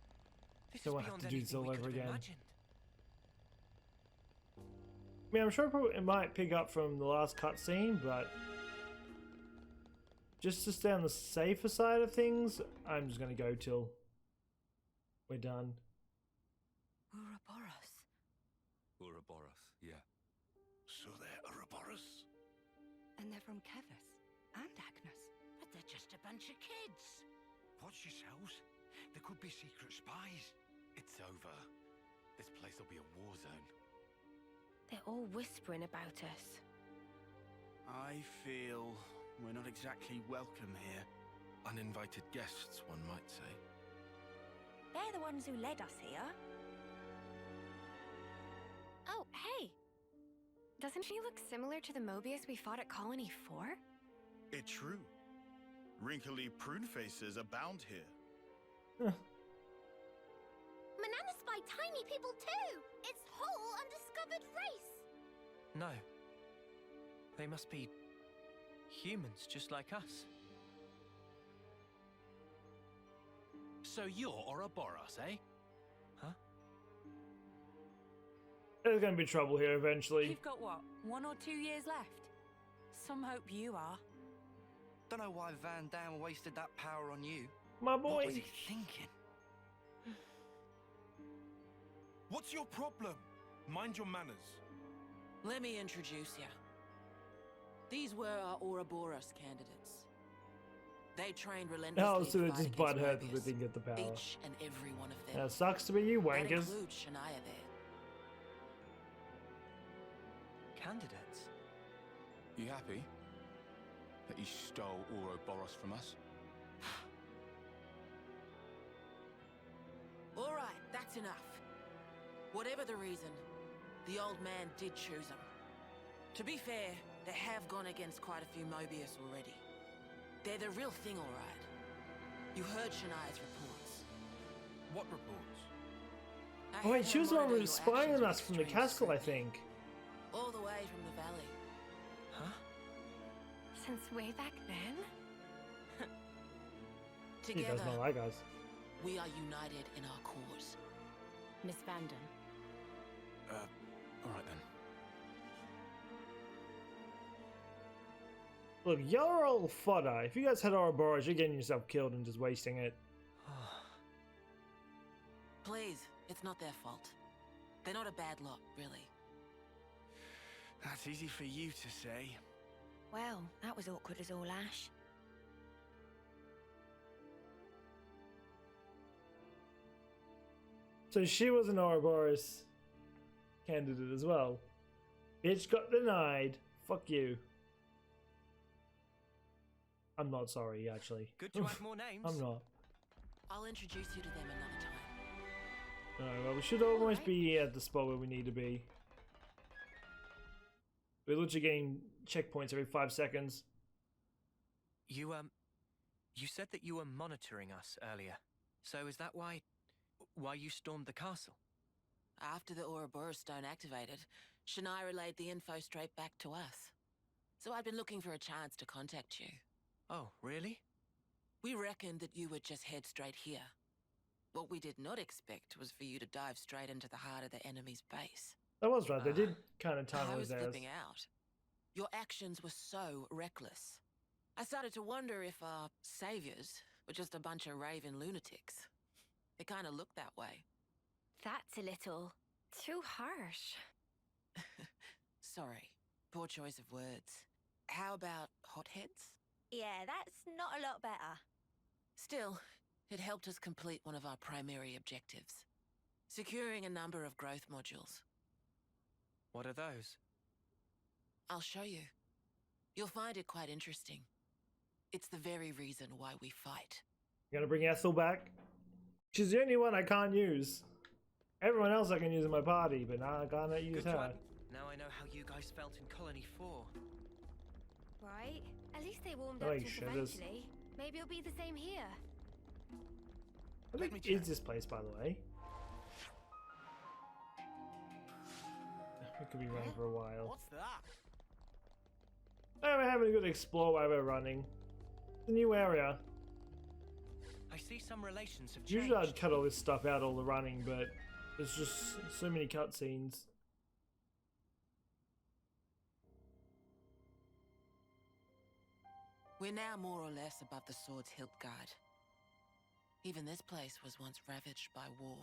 This So is I have to beyond do this all anything we over could have again. imagined. I mean, I'm sure it might pick up from the last cutscene, but just to stay on the safer side of things, I'm just gonna go till we're done. Ouroboros. Ouroboros, yeah. So they're Ouroboros? And they're from Keves and Agnus. But they're just a bunch of kids. Watch yourselves. There could be secret spies. It's over. This place will be a war zone. They're all whispering about us. I feel we're not exactly welcome here. Uninvited guests, one might say. They're the ones who led us here. Oh, hey! Doesn't she look similar to the Mobius we fought at Colony 4? It's true. Wrinkly prune faces abound here. Bananas by tiny people too! It's whole undiscovered race! No. They must be humans just like us. So you're Ouroboros, eh? Huh? There's gonna be trouble here eventually. You've got what, 1 or 2 years left? Some hope you are. Don't know why Van Dam wasted that power on you. My boy. What was he thinking? What's your problem? Mind your manners. Let me introduce you. These were our Ouroboros candidates. They trained relentlessly. Oh, so to they fight just against butt hurt that they Mobius. didn't get the power. Each and every one of them. That sucks to be you, That wankers. includes Shania there. Candidates? You happy that you stole Ouroboros from us? All right, that's enough. Whatever the reason, the old man did choose them. To be fair, they have gone against quite a few Mobius already. They're the real thing, all right. You heard Shania's reports. What reports? Oh wait, she was the one who was spying on us from the castle, I think. All the way from the valley. Huh? Since way back then? He Together, does not like us. we are united in our cause. Miss Vanden. All right then. Look, y'all are all fodder. If you guys had Ouroboros, you're getting yourself killed and just wasting it. Please, it's not their fault. They're not a bad lot, really. That's easy for you to say. Well, that was awkward as all ash. So she was an Ouroboros candidate as well. Bitch got denied. Fuck you. I'm not sorry, actually. Good to have more names. I'm not. I'll introduce you to them another time. Alright, well, we should almost be at the spot where we need to be. We're literally getting checkpoints every 5 seconds. You said that you were monitoring us earlier. So is that why you stormed the castle? After the Ouroboros stone activated, Shania relayed the info straight back to us. So I'd been looking for a chance to contact you. Oh, really? We reckoned that you would just head straight here. What we did not expect was for you to dive straight into the heart of the enemy's base. That was right. They did kind of time I was those hours. flipping out. Your actions were so reckless. I started to wonder if our saviors were just a bunch of raving lunatics. It kind of looked that way. That's a little too harsh. Sorry, poor choice of words. How about hotheads? Yeah, that's not a lot better. Still, it helped us complete one of our primary objectives. Securing a number of growth modules. What are those? I'll show you. You'll find it quite interesting. It's the very reason why we fight. You gonna bring Ethel back? She's the only one I can't use. Everyone else I can use in my party, but now I can't use her. Now I know how you guys felt in Colony 4. Right? At least they warmed Oh, up you to us shivers. eventually. Maybe it'll be the same here. What is this place, by the way? We could be running for a while. What's that? Oh, we're having a good explore while we're running. It's a new area. I see some relations have changed. Usually I'd cut all this stuff out, all the running, but there's just so many cutscenes. We're now more or less above the sword's hilt guard. Even this place was once ravaged by war.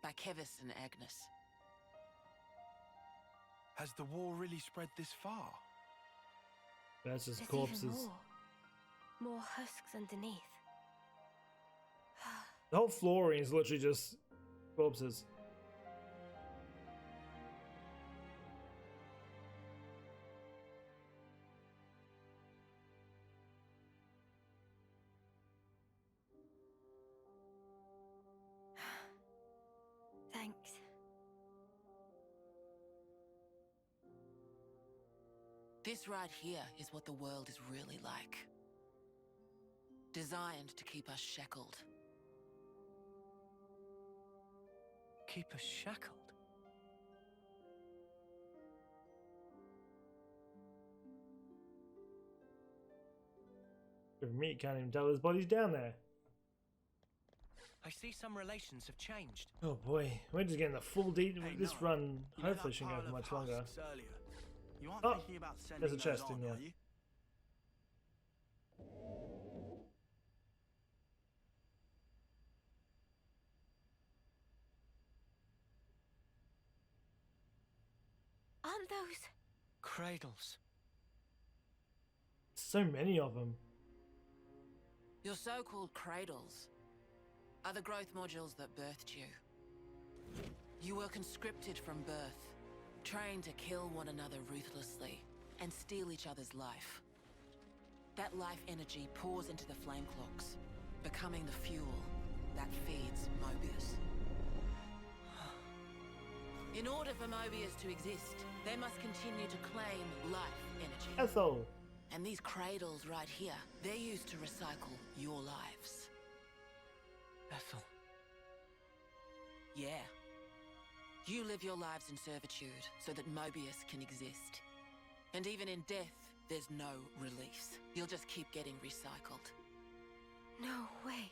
By Keves and Agnus. Has the war really spread this far? That's just There's corpses. even more husks underneath. The whole flooring is literally just corpses. Thanks. This right here is what the world is really like. Designed to keep us shackled. Keep us shackled? Me can't even tell his body's down there. I see some relations have changed. Oh boy, we're just getting the full detail. Hey, This Noah, run you know hopefully that shouldn't go pile for of much longer. husks earlier? You aren't Oh, thinking about sending there's a those chest on, in here. are you? Aren't those? Cradles. So many of them. Your so-called cradles are the growth modules that birthed you. You were conscripted from birth, trained to kill one another ruthlessly and steal each other's life. That life energy pours into the flame clocks, becoming the fuel that feeds Mobius. In order for Mobius to exist, they must continue to claim life energy. Ethel. And these cradles right here, they're used to recycle your lives. Ethel. Yeah. You live your lives in servitude so that Mobius can exist. And even in death, there's no release. You'll just keep getting recycled. No way.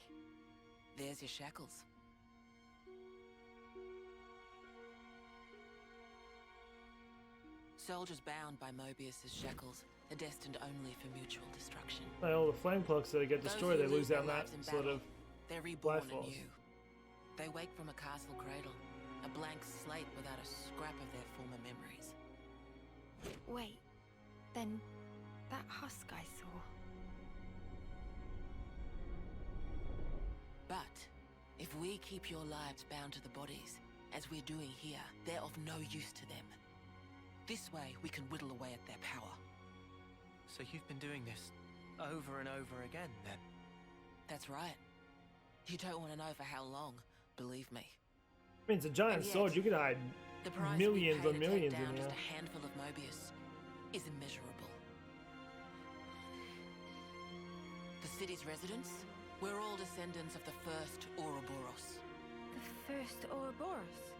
There's your shackles. Soldiers bound by Mobius's shackles are destined only for mutual destruction. Like all the flame clocks that get destroyed, they lose out on that sort of They're reborn life force. anew. They wake from a castle cradle, a blank slate without a scrap of their former memories. Wait. Then that husk I saw. But if we we keep your lives bound to the bodies, as we're doing here, they're of no use to them. This way, we can whittle away at their power. So you've been doing this over and over again, then? That's right. You don't want to know for how long, believe me. I mean, it's a giant sword. You could hide millions and millions in down here. just a handful of Mobius is immeasurable. The city's residents, we're all descendants of the first Ouroboros. The first Ouroboros?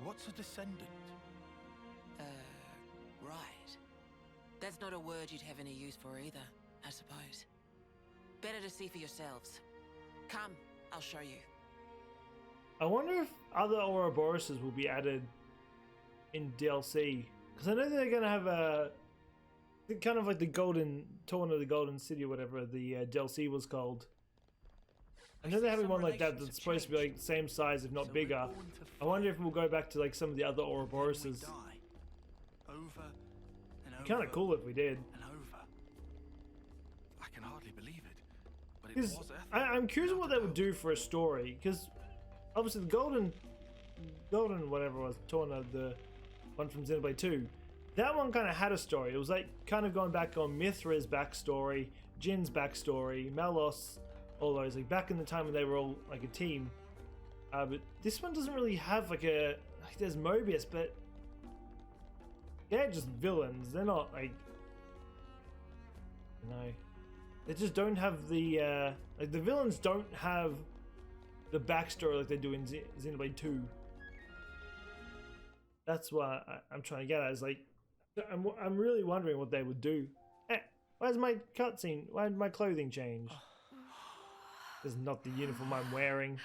What's a descendant? Right. That's not a word you'd have any use for either, I suppose. Better to see for yourselves. Come, I'll show you. I wonder if other Ouroboroses will be added in DLC. Because I know they're going to have a... kind of like the Golden... Torn of the Golden City or whatever the DLC was called. I know they're having one like that that's supposed to be like same size if not bigger. I wonder if we'll go back to like some of the other Ouroboroses. Kind of cool if we did. I can hardly believe it, but it was I'm curious what they would do for a story, because obviously the golden whatever it was, Torna, the one from Xenoblade 2, that one kind of had a story. It was like kind of going back on Mithra's backstory, Jin's backstory, Melos, all those, like back in the time when they were all like a team. But this one doesn't really have like a, like there's Mobius, but they're just villains. They're not like, no, they just don't have the like the villains don't have the backstory like they do in Xenoblade 2. That's what I'm trying to get at. Is like, I'm really wondering what they would do. Where's my cutscene? Why did my clothing change? This is not the uniform I'm wearing.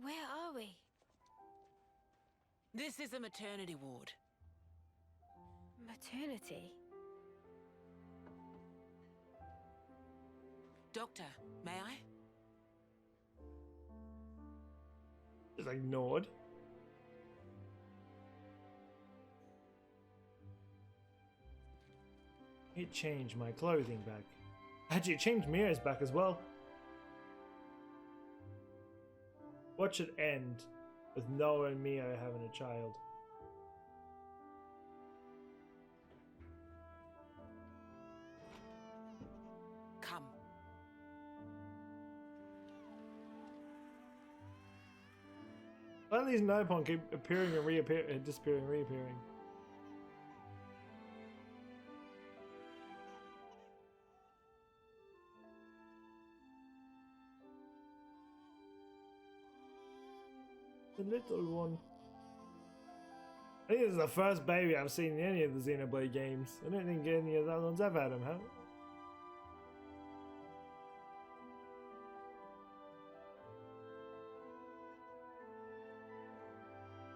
Where are we? This is a maternity ward. Maternity? Doctor, may I? Just ignored. It changed my clothing back. Actually, it changed Mio's back as well. What should end with Noah and Mio having a child? Come. Why do these Nopon keep appearing and reappearing, disappearing and reappearing? The little one. I think this is the first baby I've seen in any of the Xenoblade games. I don't think any of the other ones have had him, have?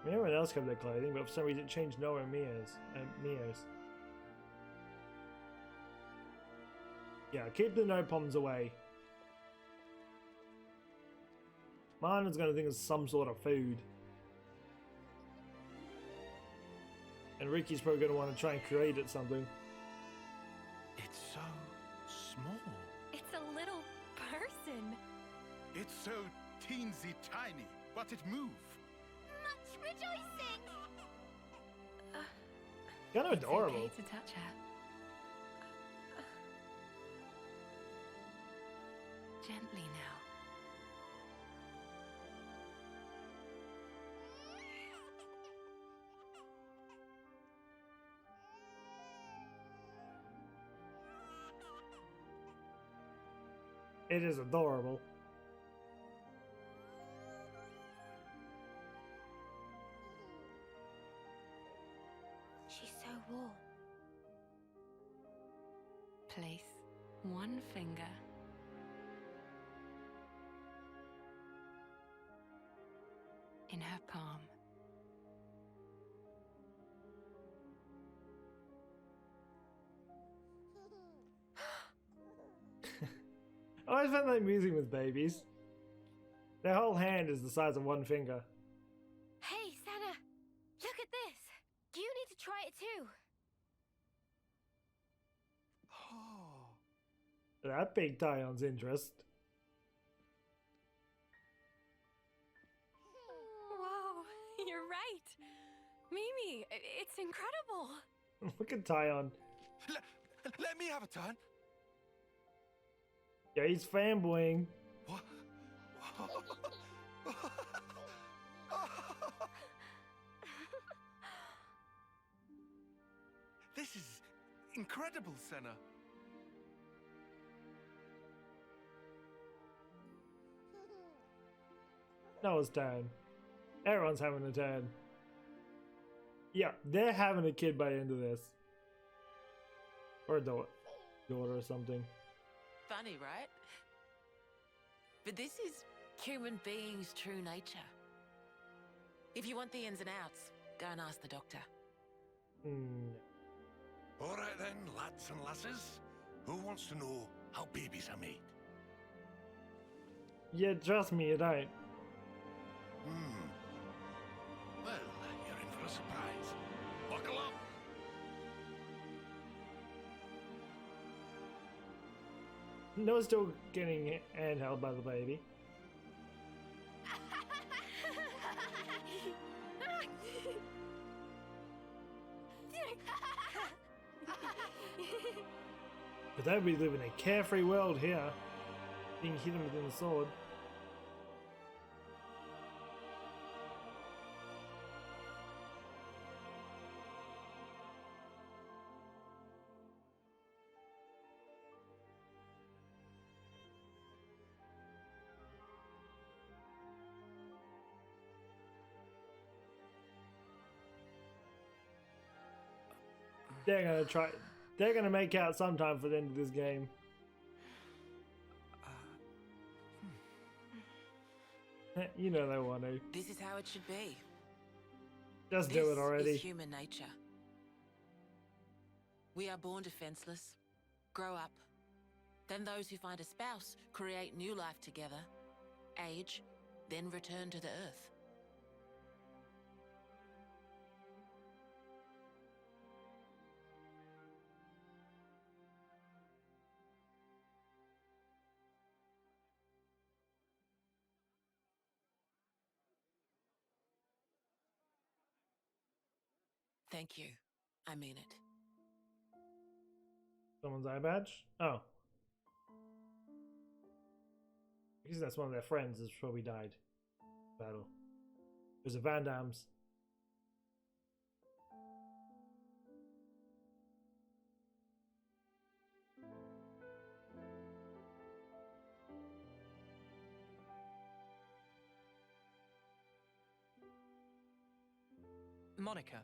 I mean, everyone else kept their clothing, but for some reason it changed Noah and Mio's. Yeah, keep the Nopons away. Mine is going to think it's some sort of food. And Ricky's probably going to want to try and create it something. It's so small. It's a little person. It's so teensy tiny, but it moves. Much rejoicing! Kind of adorable. It's okay to touch her. Gently now. It is adorable. She's so warm. Place one finger in her palm. I always find that amusing with babies. Their whole hand is the size of one finger. Hey, Sena! Look at this! You need to try it too! Oh, That piqued Taion's interest. Whoa, you're right. Mimi, it's incredible. Look at Taion. Let me have a turn. Yeah, he's fanboying. What? This is incredible, Sena. Noah's turn. Everyone's having a turn. Yeah, they're having a kid by the end of this. Or a daughter or something. Funny, right? But this is human beings' true nature. If you want the ins and outs, go and ask the doctor. All right then, lads and lasses. Who wants to know how babies are made? Yeah, trust me, you don't. Well, you're in for a surprise. Buckle up. Noah's still getting handheld by the baby. But they'd be living a carefree world here, being hidden within the sword. They're gonna make out sometime for the end of this game. You know they want to. This is how it should be. Just do it already. This is human nature. We are born defenseless, grow up. Then those who find a spouse create new life together, age, then return to the earth. Thank you. I mean it. Someone's eye badge? Oh. I guess that's one of their friends that's probably died. Battle. It was a Van Damme's. Monica,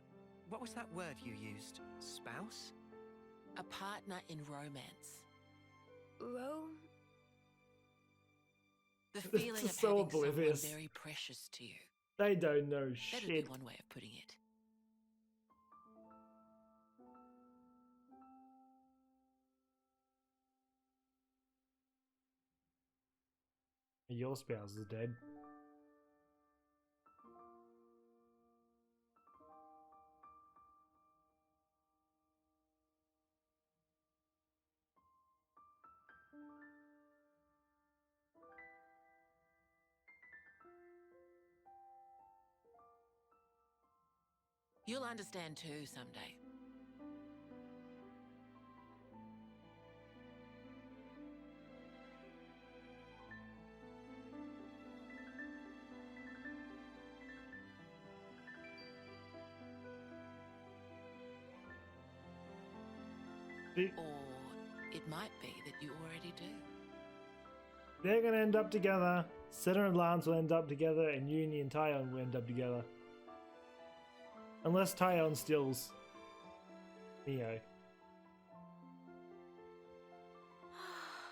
what was that word you used? Spouse? A partner in romance. The feeling of so having oblivious. someone very precious to you. They don't know That'd be shit. one way of putting it. Your spouse is dead. You'll understand too someday. Or it might be that you already do. They're gonna end up together. Sena and Lanz will end up together, and Eunie and Taion will end up together. Unless Taion steals Mio.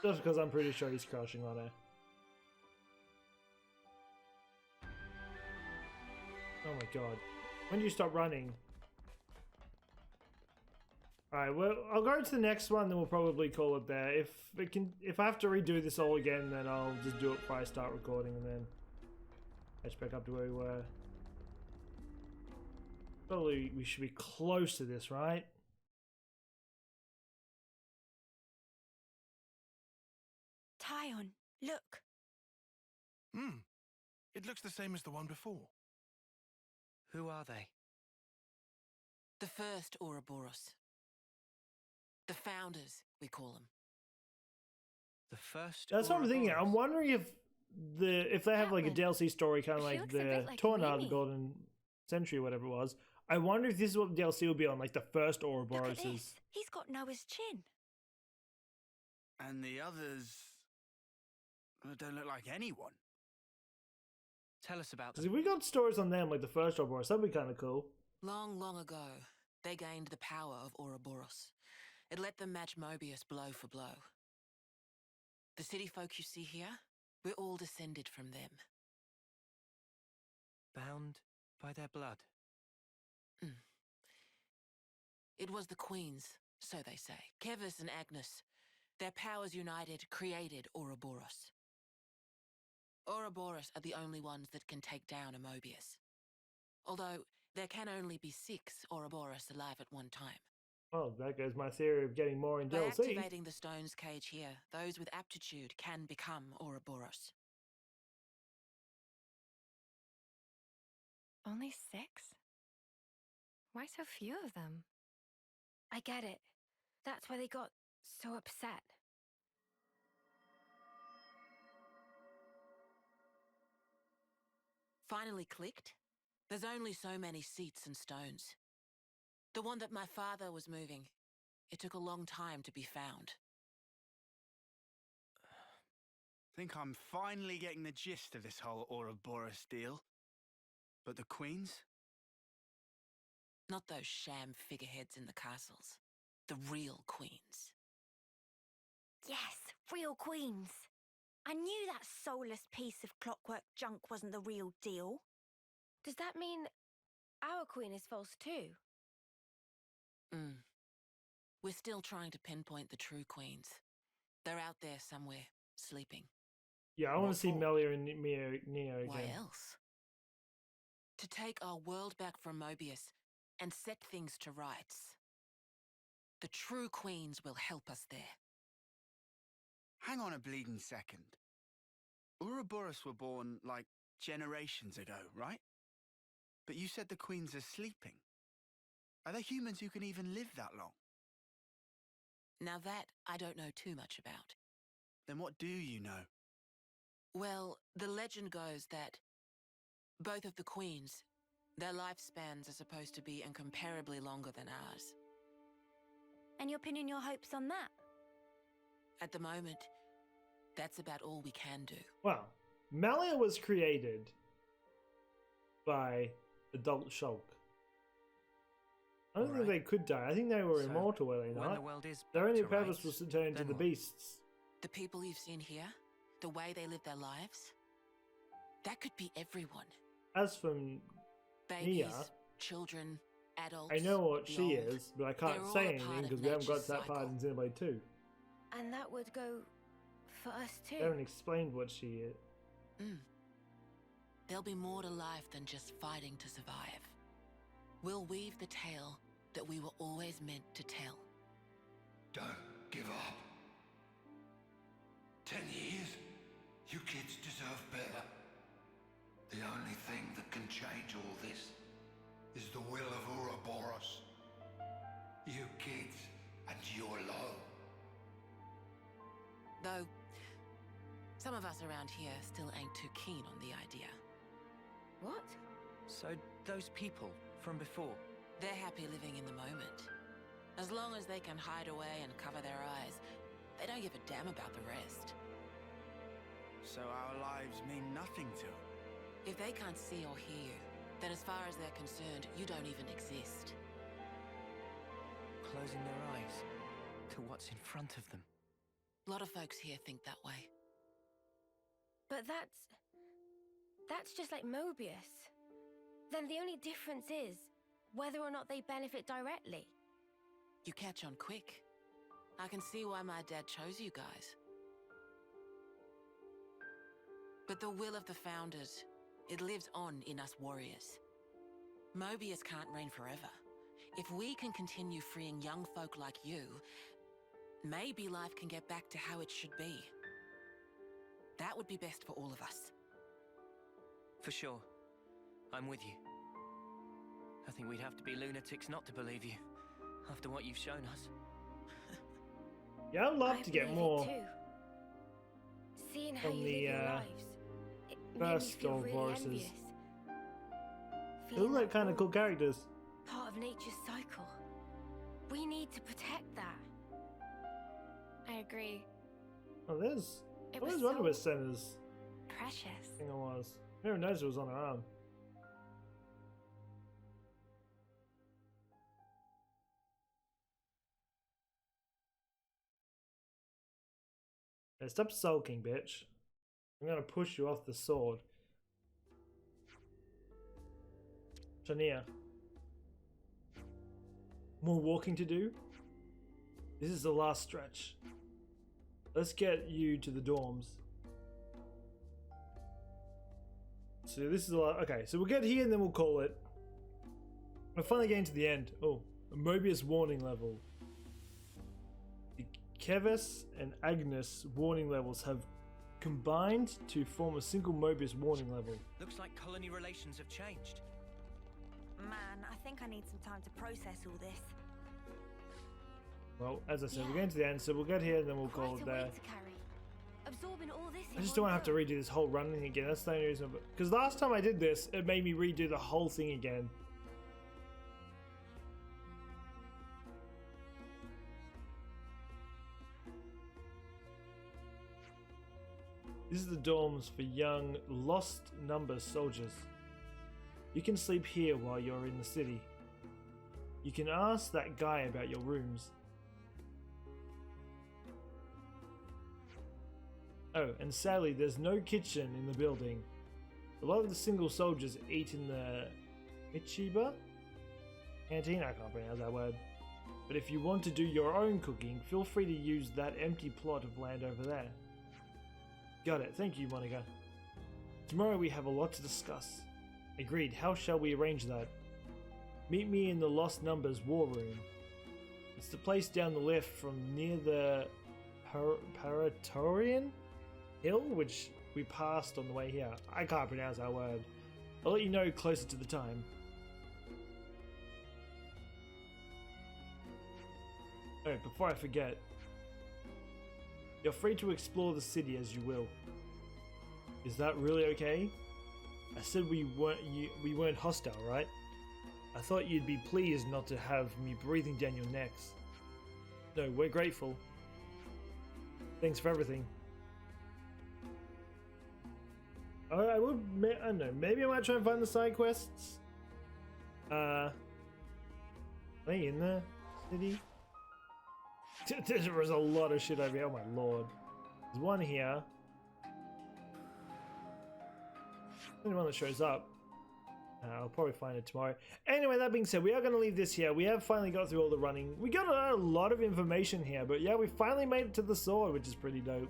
Just because I'm pretty sure he's crushing on her. Oh my god. When do you stop running? Alright, well, I'll go to the next one, then we'll probably call it there. If I have to redo this all again, then I'll just do it before I start recording, and then catch back up to where we were. Probably we should be close to this, right? Look. It looks the same as the one before. Who are they? The first Ouroboros. The founders, we call them. The first. That's what I'm thinking. I'm wondering if they have like a DLC story, kind of like the Tornado, the Golden Century, whatever it was. I wonder if this is what the DLC will be on, like the first Ouroboros. He's got Noah's chin. And the others don't look like anyone. Tell us about them. Because if we got stories on them, like the first Ouroboros, that'd be kind of cool. Long, long ago, they gained the power of Ouroboros. It let them match Mobius blow for blow. The city folk you see here, we're all descended from them. Bound by their blood? It was the queens, so they say. Keves and Agnus. Their powers united created Ouroboros. Ouroboros are the only ones that can take down a Mobius. Although, there can only be 6 Ouroboros alive at one time. Well, that goes my theory of getting more in By DLC. activating the stone's cage here, those with aptitude can become Ouroboros. Only 6? Why so few of them? I get it. That's why they got so upset. Finally clicked? There's only so many seats and stones. The one that my father was moving, it took a long time to be found. Think I'm finally getting the gist of this whole Ouroboros deal. But the queens? Not those sham figureheads in the castles. The real queens. Yes, real queens. I knew that soulless piece of clockwork junk wasn't the real deal. Does that mean our queen is false too? We're still trying to pinpoint the true queens. They're out there somewhere, sleeping. Yeah, I want to see Melia and Neo again. Why else? To take our world back from Mobius and set things to rights. The true queens will help us there. Hang on a bleeding second. Ouroboros were born, like, generations ago, right? But you said the queens are sleeping. Are they humans who can even live that long? Now that I don't know too much about. Then what do you know? Well, the legend goes that both of the queens, their lifespans are supposed to be incomparably longer than ours. And you're pinning your hopes on that? At the moment, that's about all we can do. Well, Melia was created by Adult Shulk. I don't think they could die. I think they were immortal, were they not? When the world is Their only back to purpose rights, was to turn into then the what? beasts. The people you've seen here, the way they live their lives, that could be everyone. As for Babies, Nia, children, adults. I know what she the old. is, but I They're can't all say a anything part of because we haven't got nature's to that part in cycle. Xenoblade 2. And that would go for us too. They haven't explained what she is. There'll be more to life than just fighting to survive. We'll weave the tale that we were always meant to tell. Don't give up. 10 years? You kids deserve better. The only thing that can change all this is the will of Ouroboros. You kids and you alone. Though, some of us around here still ain't too keen on the idea. What? So those people from before? They're happy living in the moment. As long as they can hide away and cover their eyes, they don't give a damn about the rest. So our lives mean nothing to them? If they can't see or hear you, then as far as they're concerned, you don't even exist. Closing their eyes to what's in front of them. A lot of folks here think that way. But that's just like Mobius. Then the only difference is whether or not they benefit directly. You catch on quick. I can see why my dad chose you guys. But the will of the Founders, it lives on in us warriors. Mobius can't reign forever. If we can continue freeing young folk like you, maybe life can get back to how it should be. That would be best for all of us. For sure. I'm with you. I think we'd have to be lunatics not to believe you, after what you've shown us. Yeah, I'd love to get more Seeing how from you the live your lives, it made me first feel really Ouroboroses. envious. They look like kind of cool characters. Part of nature's cycle. We need to protect that. I agree. Oh, there's. It I was was wondering where so Sena's precious. thing was. I never noticed it was on her arm. Hey, stop sulking, bitch. I'm gonna push you off the sword. Shania. More walking to do? This is the last stretch. Let's get you to the dorms. So this is a lot. Okay, so we'll get here and then we'll call it. We're finally getting to the end. Oh, a Mobius warning level. The Keves and Agnus warning levels have combined to form a single Mobius warning level. Looks like colony relations have changed. Man, I think I need some time to process all this. Well, as I said, we're getting to the end, so we'll get here and then we'll call it there. Absorbing all this I just don't want to have to redo this whole run thing again. That's the only reason. Because last time I did this, it made me redo the whole thing again. This is the dorms for young, lost number soldiers. You can sleep here while you're in the city. You can ask that guy about your rooms. Oh, and sadly, there's no kitchen in the building. A lot of the single soldiers eat in the Ichiba canteen. I can't pronounce that word. But if you want to do your own cooking, feel free to use that empty plot of land over there. Got it. Thank you, Monica. Tomorrow we have a lot to discuss. Agreed. How shall we arrange that? Meet me in the Lost Numbers War Room. It's the place down the left from near the Paratorian Hill, which we passed on the way here. I can't pronounce that word. I'll let you know closer to the time. Oh, before I forget, you're free to explore the city as you will. Is that really okay? I said we weren't hostile, right? I thought you'd be pleased not to have me breathing down your necks. No, we're grateful. Thanks for everything. I don't know, maybe I might try and find the side quests. Are they in the city? There was a lot of shit over here, oh my lord. There's one here. Only one that shows up. I'll probably find it tomorrow. Anyway, that being said, we are going to leave this here. We have finally got through all the running. We got a lot of information here, but yeah, we finally made it to the sword, which is pretty dope.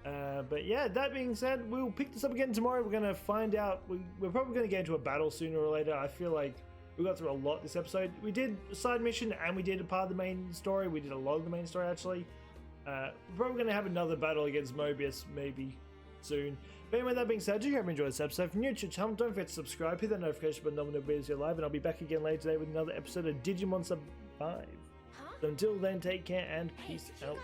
But yeah, that being said, we'll pick this up again tomorrow. We're going to find out. We're probably going to get into a battle sooner or later. I feel like we got through a lot this episode. We did a side mission and we did a part of the main story. We did a lot of the main story, actually. We're probably going to have another battle against Mobius, maybe, soon. But anyway, that being said, I do hope you enjoyed this episode. If you're new to the channel, don't forget to subscribe, hit that notification button when videos are live, and I'll be back again later today with another episode of Digimon Survive. So until then, take care and peace out.